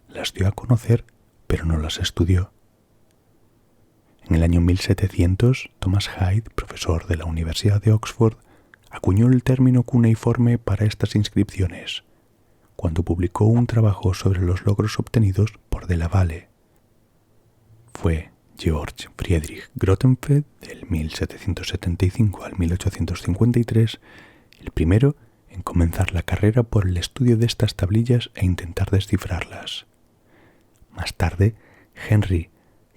Speaker 1: Las dio a conocer, pero no las estudió. En el año 1700, Thomas Hyde, profesor de la Universidad de Oxford, acuñó el término cuneiforme para estas inscripciones, cuando publicó un trabajo sobre los logros obtenidos por Della Valle. Fue Georg Friedrich Grotefend, del 1775 al 1853, el primero en comenzar la carrera por el estudio de estas tablillas e intentar descifrarlas. Más tarde, Henry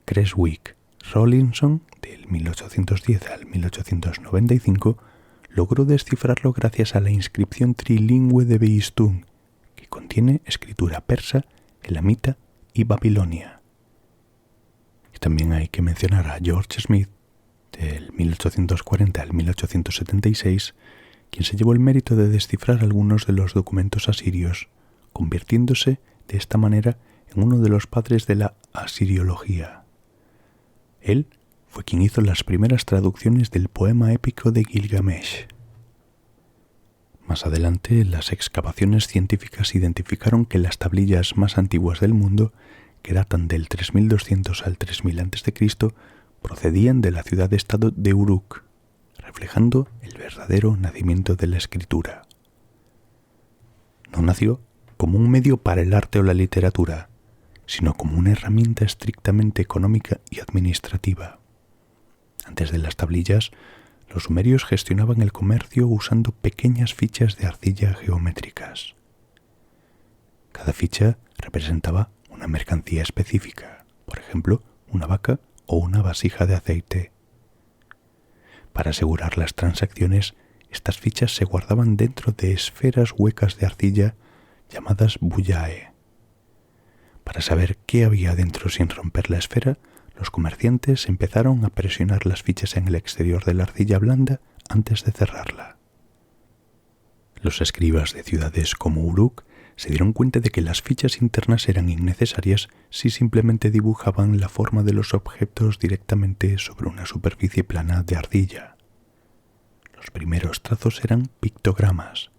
Speaker 1: Creswick Rawlinson, del 1810 al 1895, logró descifrarlo gracias a la inscripción trilingüe de Behistún, que contiene escritura persa, elamita y babilonia. Y también hay que mencionar a George Smith, del 1840 al 1876, quien se llevó el mérito de descifrar algunos de los documentos asirios, convirtiéndose de esta manera en uno de los padres de la asiriología. Él fue quien hizo las primeras traducciones del poema épico de Gilgamesh. Más adelante, las excavaciones científicas identificaron que las tablillas más antiguas del mundo, que datan del 3200 al 3000 a.C., procedían de la ciudad-estado de Uruk, reflejando el verdadero nacimiento de la escritura. No nació como un medio para el arte o la literatura, sino como una herramienta estrictamente económica y administrativa. Antes de las tablillas, los sumerios gestionaban el comercio usando pequeñas fichas de arcilla geométricas. Cada ficha representaba una mercancía específica, por ejemplo, una vaca o una vasija de aceite. Para asegurar las transacciones, estas fichas se guardaban dentro de esferas huecas de arcilla llamadas bullae. Para saber qué había dentro sin romper la esfera, los comerciantes empezaron a presionar las fichas en el exterior de la arcilla blanda antes de cerrarla. Los escribas de ciudades como Uruk se dieron cuenta de que las fichas internas eran innecesarias si simplemente dibujaban la forma de los objetos directamente sobre una superficie plana de arcilla. Los primeros trazos eran pictogramas,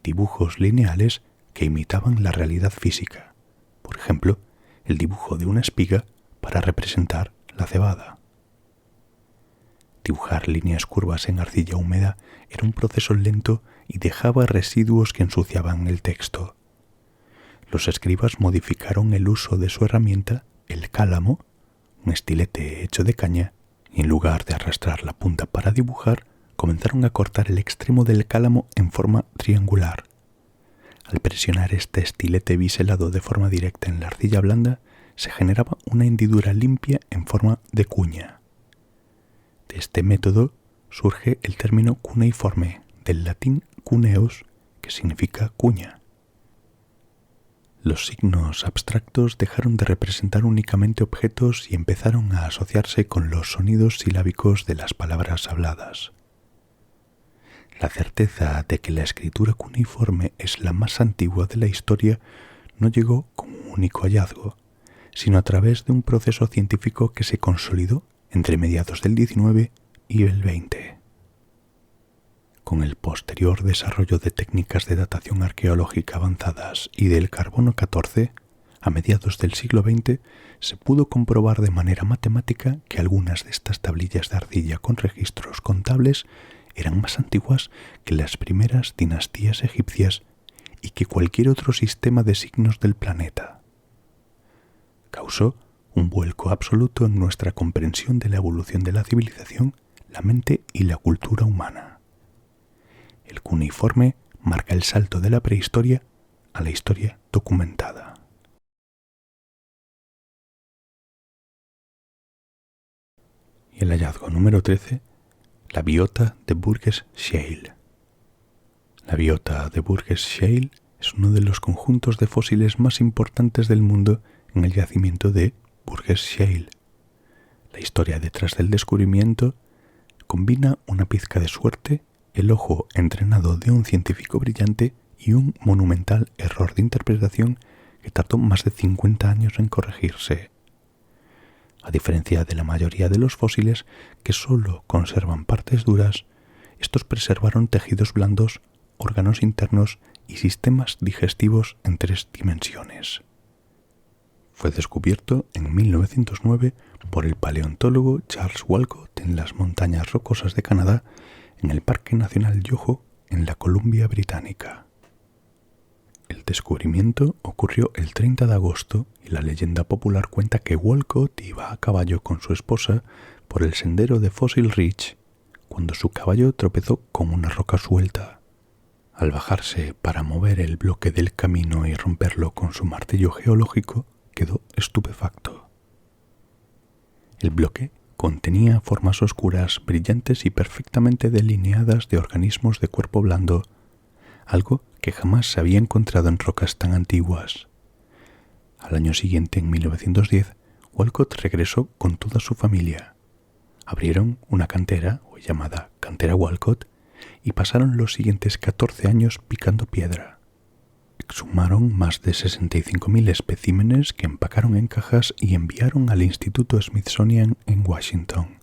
Speaker 1: dibujos lineales que imitaban la realidad física. Por ejemplo, el dibujo de una espiga para representar la cebada. Dibujar líneas curvas en arcilla húmeda era un proceso lento y dejaba residuos que ensuciaban el texto. Los escribas modificaron el uso de su herramienta, el cálamo, un estilete hecho de caña, y en lugar de arrastrar la punta para dibujar, comenzaron a cortar el extremo del cálamo en forma triangular. Al presionar este estilete biselado de forma directa en la arcilla blanda, se generaba una hendidura limpia en forma de cuña. De este método surge el término cuneiforme, del latín cuneus, que significa cuña. Los signos abstractos dejaron de representar únicamente objetos y empezaron a asociarse con los sonidos silábicos de las palabras habladas. La certeza de que la escritura cuneiforme es la más antigua de la historia no llegó como un único hallazgo, sino a través de un proceso científico que se consolidó entre mediados del XIX y el XX. Con el posterior desarrollo de técnicas de datación arqueológica avanzadas y del carbono 14, a mediados del siglo XX se pudo comprobar de manera matemática que algunas de estas tablillas de arcilla con registros contables eran más antiguas que las primeras dinastías egipcias y que cualquier otro sistema de signos del planeta. Causó un vuelco absoluto en nuestra comprensión de la evolución de la civilización, la mente y la cultura humana. El cuneiforme marca el salto de la prehistoria a la historia documentada. Y el hallazgo número 13, la biota de Burgess Shale. La biota de Burgess Shale es uno de los conjuntos de fósiles más importantes del mundo en el yacimiento de Burgess Shale. La historia detrás del descubrimiento combina una pizca de suerte, el ojo entrenado de un científico brillante y un monumental error de interpretación que tardó más de 50 años en corregirse. A diferencia de la mayoría de los fósiles que solo conservan partes duras, estos preservaron tejidos blandos, órganos internos y sistemas digestivos en 3 dimensiones. Fue descubierto en 1909 por el paleontólogo Charles Walcott en las montañas rocosas de Canadá, en el Parque Nacional Yoho, en la Columbia Británica. El descubrimiento ocurrió el 30 de agosto y la leyenda popular cuenta que Walcott iba a caballo con su esposa por el sendero de Fossil Ridge cuando su caballo tropezó con una roca suelta. Al bajarse para mover el bloque del camino y romperlo con su martillo geológico, quedó estupefacto. El bloque contenía formas oscuras, brillantes y perfectamente delineadas de organismos de cuerpo blando, algo que jamás se había encontrado en rocas tan antiguas. Al año siguiente, en 1910, Walcott regresó con toda su familia. Abrieron una cantera, hoy llamada Cantera Walcott, y pasaron los siguientes 14 años picando piedra. Exhumaron más de 65.000 especímenes que empacaron en cajas y enviaron al Instituto Smithsonian en Washington.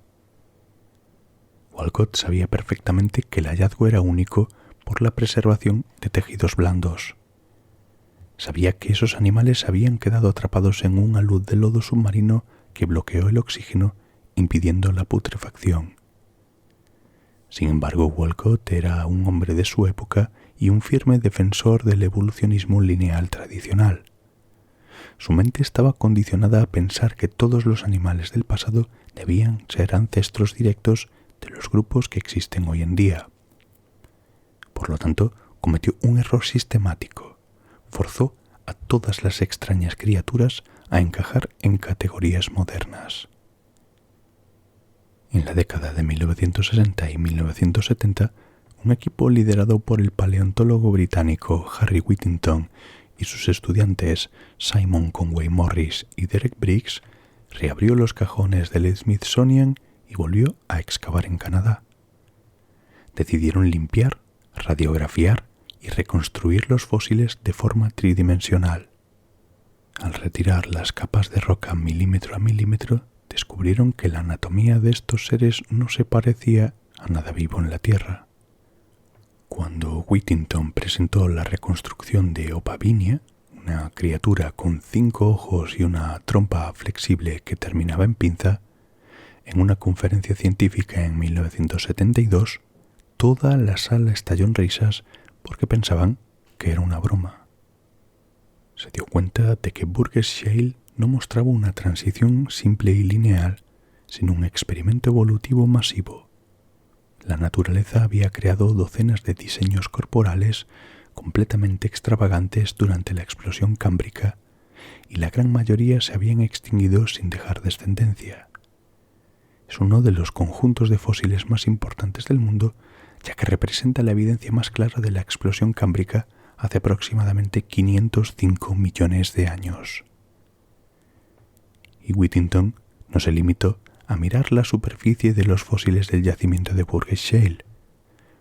Speaker 1: Walcott sabía perfectamente que el hallazgo era único por la preservación de tejidos blandos. Sabía que esos animales habían quedado atrapados en un alud de lodo submarino que bloqueó el oxígeno, impidiendo la putrefacción. Sin embargo, Walcott era un hombre de su época y un firme defensor del evolucionismo lineal tradicional. Su mente estaba condicionada a pensar que todos los animales del pasado debían ser ancestros directos de los grupos que existen hoy en día. Por lo tanto, cometió un error sistemático. Forzó a todas las extrañas criaturas a encajar en categorías modernas. En la década de 1960 y 1970, un equipo liderado por el paleontólogo británico Harry Whittington y sus estudiantes Simon Conway Morris y Derek Briggs reabrió los cajones del Smithsonian y volvió a excavar en Canadá. Decidieron limpiar, radiografiar y reconstruir los fósiles de forma tridimensional. Al retirar las capas de roca milímetro a milímetro, descubrieron que la anatomía de estos seres no se parecía a nada vivo en la Tierra. Cuando Whittington presentó la reconstrucción de Opabinia, una criatura con 5 ojos y una trompa flexible que terminaba en pinza, en una conferencia científica en 1972, toda la sala estalló en risas porque pensaban que era una broma. Se dio cuenta de que Burgess Shale no mostraba una transición simple y lineal, sino un experimento evolutivo masivo. La naturaleza había creado docenas de diseños corporales completamente extravagantes durante la explosión cámbrica, y la gran mayoría se habían extinguido sin dejar descendencia. Es uno de los conjuntos de fósiles más importantes del mundo, ya que representa la evidencia más clara de la explosión cámbrica hace aproximadamente 505 millones de años. Y Whittington no se limitó a mirar la superficie de los fósiles del yacimiento de Burgess Shale.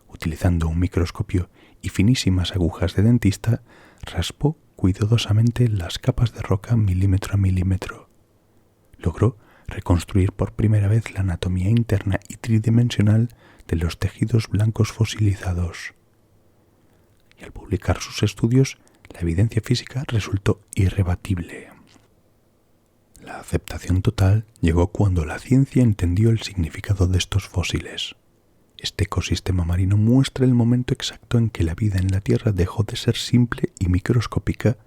Speaker 1: Utilizando un microscopio y finísimas agujas de dentista, raspó cuidadosamente las capas de roca milímetro a milímetro. Logró reconstruir por primera vez la anatomía interna y tridimensional de los tejidos blancos fosilizados. Y al publicar sus estudios, la evidencia física resultó irrebatible. La aceptación total llegó cuando la ciencia entendió el significado de estos fósiles. Este ecosistema marino muestra el momento exacto en que la vida en la Tierra dejó de ser simple y microscópica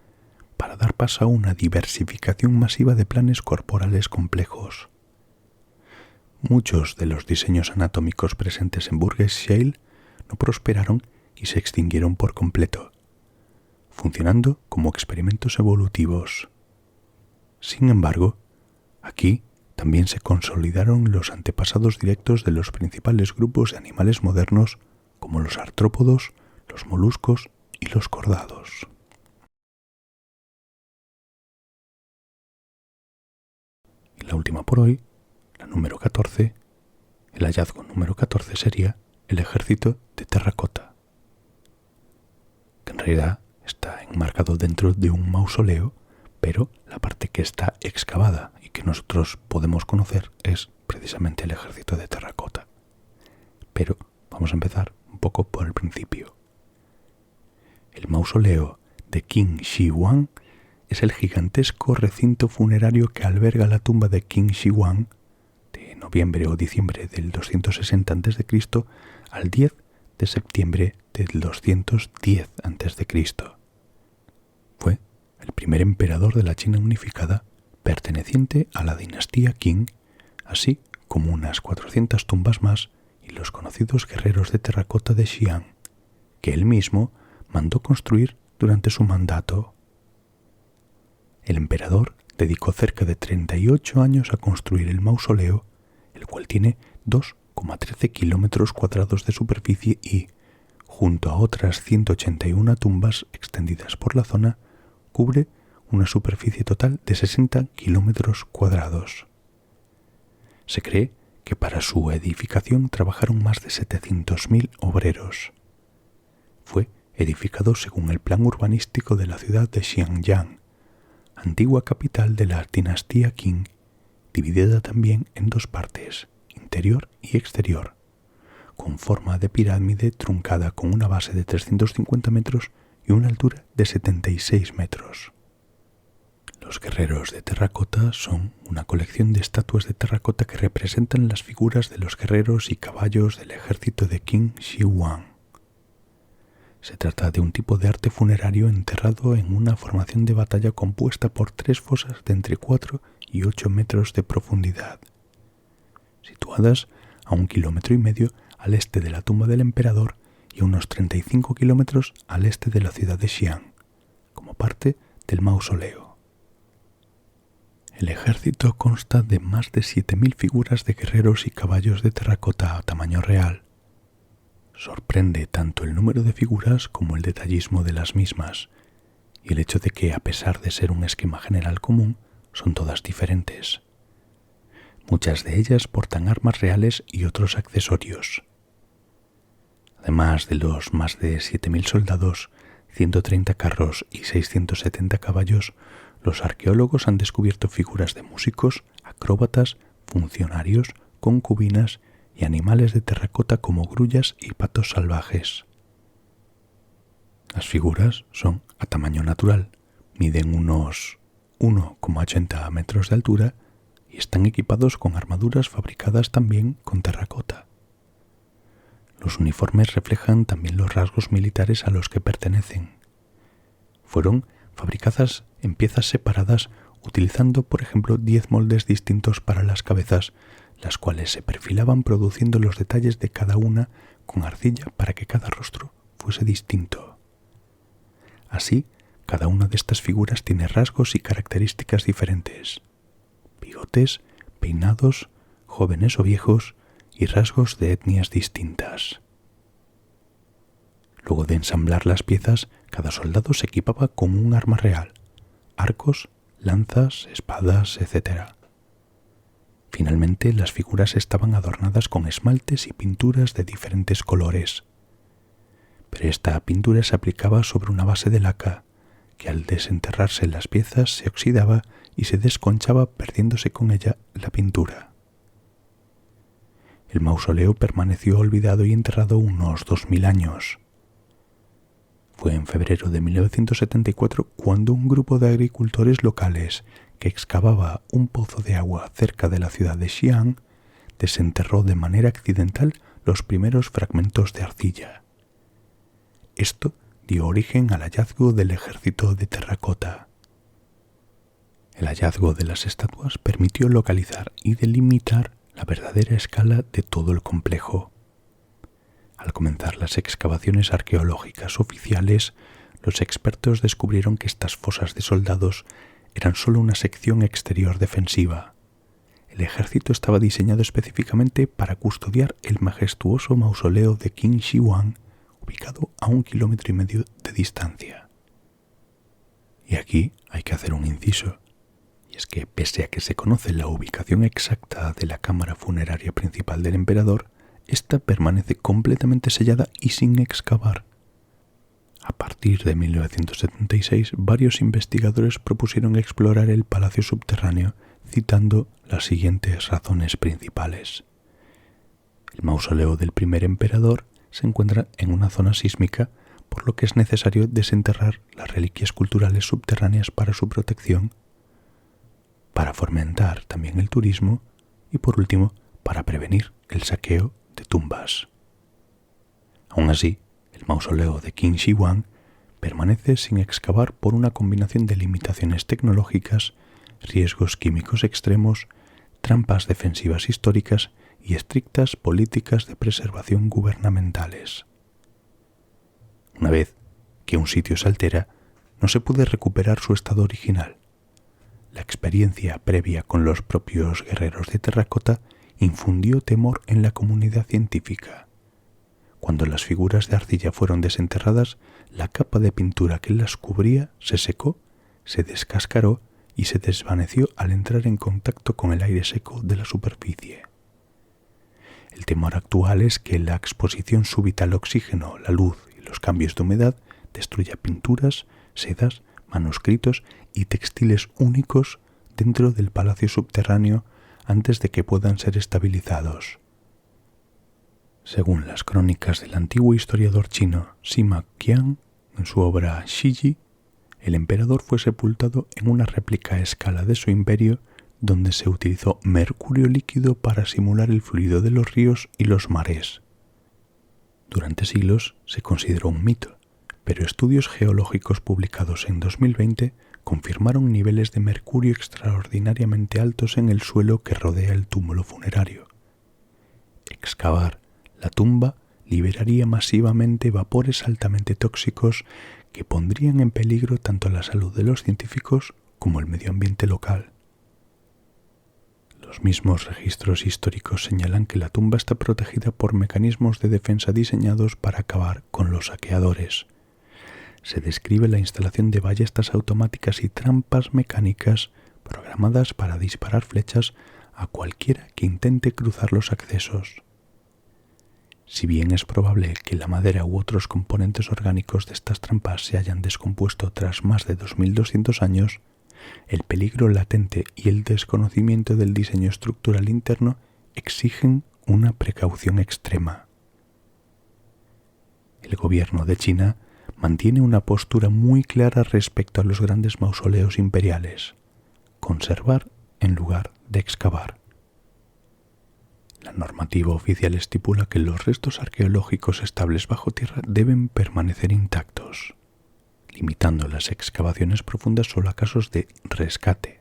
Speaker 1: para dar paso a una diversificación masiva de planes corporales complejos. Muchos de los diseños anatómicos presentes en Burgess Shale no prosperaron y se extinguieron por completo, funcionando como experimentos evolutivos. Sin embargo, aquí también se consolidaron los antepasados directos de los principales grupos de animales modernos como los artrópodos, los moluscos y los cordados. Y la última por hoy, la número 14, el hallazgo número 14 sería el ejército de terracota, que en realidad está enmarcado dentro de un mausoleo, pero la parte que está excavada y que nosotros podemos conocer es precisamente el ejército de terracota. Pero vamos a empezar un poco por el principio. El mausoleo de Qin Shi Huang es el gigantesco recinto funerario que alberga la tumba de Qin Shi Huang de noviembre o diciembre del 260 a.C. al 10 de septiembre del 210 a.C. Fue el primer emperador de la China unificada perteneciente a la dinastía Qing, así como unas 400 tumbas más y los conocidos guerreros de terracota de Xi'an, que él mismo mandó construir durante su mandato. El emperador dedicó cerca de 38 años a construir el mausoleo, el cual tiene 2,13 kilómetros cuadrados de superficie y, junto a otras 181 tumbas extendidas por la zona, cubre una superficie total de 60 kilómetros cuadrados. Se cree que para su edificación trabajaron más de 700.000 obreros. Fue edificado según el plan urbanístico de la ciudad de Xianyang, antigua capital de la dinastía Qing, dividida también en dos partes, interior y exterior, con forma de pirámide truncada con una base de 350 metros y una altura de 76 metros. Los guerreros de terracota son una colección de estatuas de terracota que representan las figuras de los guerreros y caballos del ejército de Qin Shi Huang. Se trata de un tipo de arte funerario enterrado en una formación de batalla compuesta por 3 fosas de entre 4 y 8 metros de profundidad, situadas a 1,5 kilómetros al este de la tumba del emperador y a unos 35 kilómetros al este de la ciudad de Xi'an, como parte del mausoleo. El ejército consta de más de 7.000 figuras de guerreros y caballos de terracota a tamaño real. Sorprende tanto el número de figuras como el detallismo de las mismas, y el hecho de que, a pesar de ser un esquema general común, son todas diferentes. Muchas de ellas portan armas reales y otros accesorios. Además de los más de 7.000 soldados, 130 carros y 670 caballos, los arqueólogos han descubierto figuras de músicos, acróbatas, funcionarios, concubinas y animales de terracota como grullas y patos salvajes. Las figuras son a tamaño natural, miden unos 1,80 metros de altura y están equipados con armaduras fabricadas también con terracota. Los uniformes reflejan también los rasgos militares a los que pertenecen. Fueron fabricadas en piezas separadas utilizando, por ejemplo, 10 moldes distintos para las cabezas, las cuales se perfilaban produciendo los detalles de cada una con arcilla para que cada rostro fuese distinto. Así, cada una de estas figuras tiene rasgos y características diferentes: bigotes, peinados, jóvenes o viejos y rasgos de etnias distintas. Luego de ensamblar las piezas, cada soldado se equipaba con un arma real: arcos, lanzas, espadas, etc. Finalmente, las figuras estaban adornadas con esmaltes y pinturas de diferentes colores. Pero esta pintura se aplicaba sobre una base de laca, que al desenterrarse las piezas se oxidaba y se desconchaba, perdiéndose con ella la pintura. El mausoleo permaneció olvidado y enterrado unos 2.000 años. Fue en febrero de 1974 cuando un grupo de agricultores locales que excavaba un pozo de agua cerca de la ciudad de Xi'an desenterró de manera accidental los primeros fragmentos de arcilla. Esto dio origen al hallazgo del ejército de terracota. El hallazgo de las estatuas permitió localizar y delimitar la verdadera escala de todo el complejo. Al comenzar las excavaciones arqueológicas oficiales, los expertos descubrieron que estas fosas de soldados eran solo una sección exterior defensiva. El ejército estaba diseñado específicamente para custodiar el majestuoso mausoleo de Qin Shi Huang, ubicado a 1,5 kilómetros de distancia. Y aquí hay que hacer un inciso, y es que pese a que se conoce la ubicación exacta de la cámara funeraria principal del emperador, esta permanece completamente sellada y sin excavar. A partir de 1976, varios investigadores propusieron explorar el palacio subterráneo, citando las siguientes razones principales. El mausoleo del primer emperador se encuentra en una zona sísmica, por lo que es necesario desenterrar las reliquias culturales subterráneas para su protección, para fomentar también el turismo y, por último, para prevenir el saqueo de tumbas. Aún así, el mausoleo de Qin Shi Huang permanece sin excavar por una combinación de limitaciones tecnológicas, riesgos químicos extremos, trampas defensivas históricas y estrictas políticas de preservación gubernamentales. Una vez que un sitio se altera, no se puede recuperar su estado original. La experiencia previa con los propios guerreros de terracota infundió temor en la comunidad científica. Cuando las figuras de arcilla fueron desenterradas, la capa de pintura que las cubría se secó, se descascaró y se desvaneció al entrar en contacto con el aire seco de la superficie. El temor actual es que la exposición súbita al oxígeno, la luz y los cambios de humedad destruya pinturas, sedas, manuscritos y textiles únicos dentro del palacio subterráneo antes de que puedan ser estabilizados. Según las crónicas del antiguo historiador chino Sima Qian, en su obra Shiji, el emperador fue sepultado en una réplica a escala de su imperio donde se utilizó mercurio líquido para simular el fluido de los ríos y los mares. Durante siglos se consideró un mito, pero estudios geológicos publicados en 2020 confirmaron niveles de mercurio extraordinariamente altos en el suelo que rodea el túmulo funerario. Excavar la tumba liberaría masivamente vapores altamente tóxicos que pondrían en peligro tanto la salud de los científicos como el medio ambiente local. Los mismos registros históricos señalan que la tumba está protegida por mecanismos de defensa diseñados para acabar con los saqueadores. Se describe la instalación de ballestas automáticas y trampas mecánicas programadas para disparar flechas a cualquiera que intente cruzar los accesos. Si bien es probable que la madera u otros componentes orgánicos de estas trampas se hayan descompuesto tras más de 2200 años, el peligro latente y el desconocimiento del diseño estructural interno exigen una precaución extrema. El gobierno de China mantiene una postura muy clara respecto a los grandes mausoleos imperiales: conservar en lugar de excavar. La normativa oficial estipula que los restos arqueológicos estables bajo tierra deben permanecer intactos, limitando las excavaciones profundas solo a casos de rescate,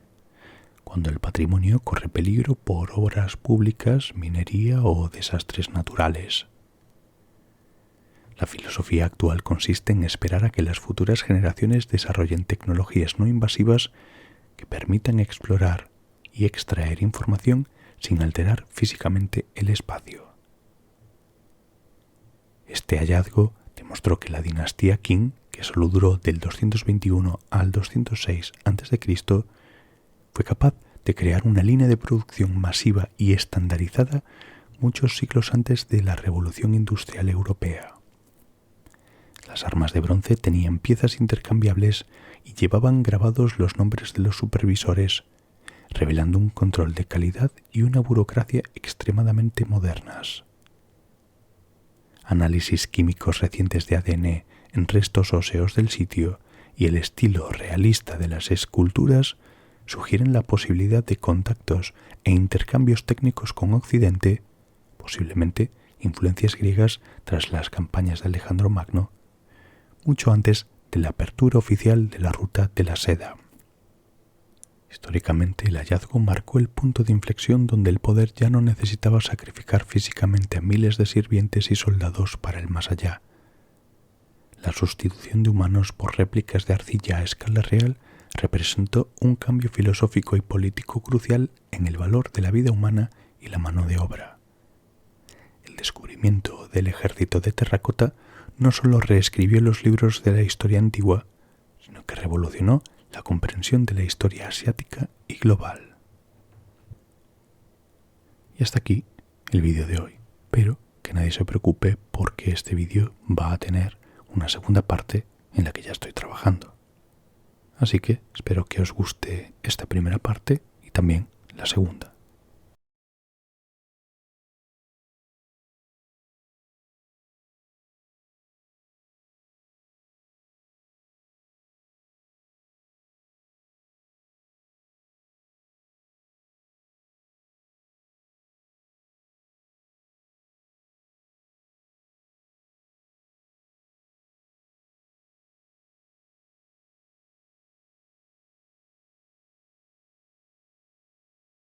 Speaker 1: cuando el patrimonio corre peligro por obras públicas, minería o desastres naturales. La filosofía actual consiste en esperar a que las futuras generaciones desarrollen tecnologías no invasivas que permitan explorar y extraer información sin alterar físicamente el espacio. Este hallazgo demostró que la dinastía Qing, que solo duró del 221 al 206 a.C., fue capaz de crear una línea de producción masiva y estandarizada muchos siglos antes de la Revolución Industrial Europea. Las armas de bronce tenían piezas intercambiables y llevaban grabados los nombres de los supervisores, revelando un control de calidad y una burocracia extremadamente modernas. Análisis químicos recientes de ADN en restos óseos del sitio y el estilo realista de las esculturas sugieren la posibilidad de contactos e intercambios técnicos con Occidente, posiblemente influencias griegas tras las campañas de Alejandro Magno, mucho antes de la apertura oficial de la ruta de la seda. Históricamente, el hallazgo marcó el punto de inflexión donde el poder ya no necesitaba sacrificar físicamente a miles de sirvientes y soldados para el más allá. La sustitución de humanos por réplicas de arcilla a escala real representó un cambio filosófico y político crucial en el valor de la vida humana y la mano de obra. El descubrimiento del ejército de terracota no solo reescribió los libros de la historia antigua, sino que revolucionó la comprensión de la historia asiática y global. Y hasta aquí el vídeo de hoy, pero que nadie se preocupe porque este vídeo va a tener una segunda parte en la que ya estoy trabajando. Así que espero que os guste esta primera parte y también la segunda.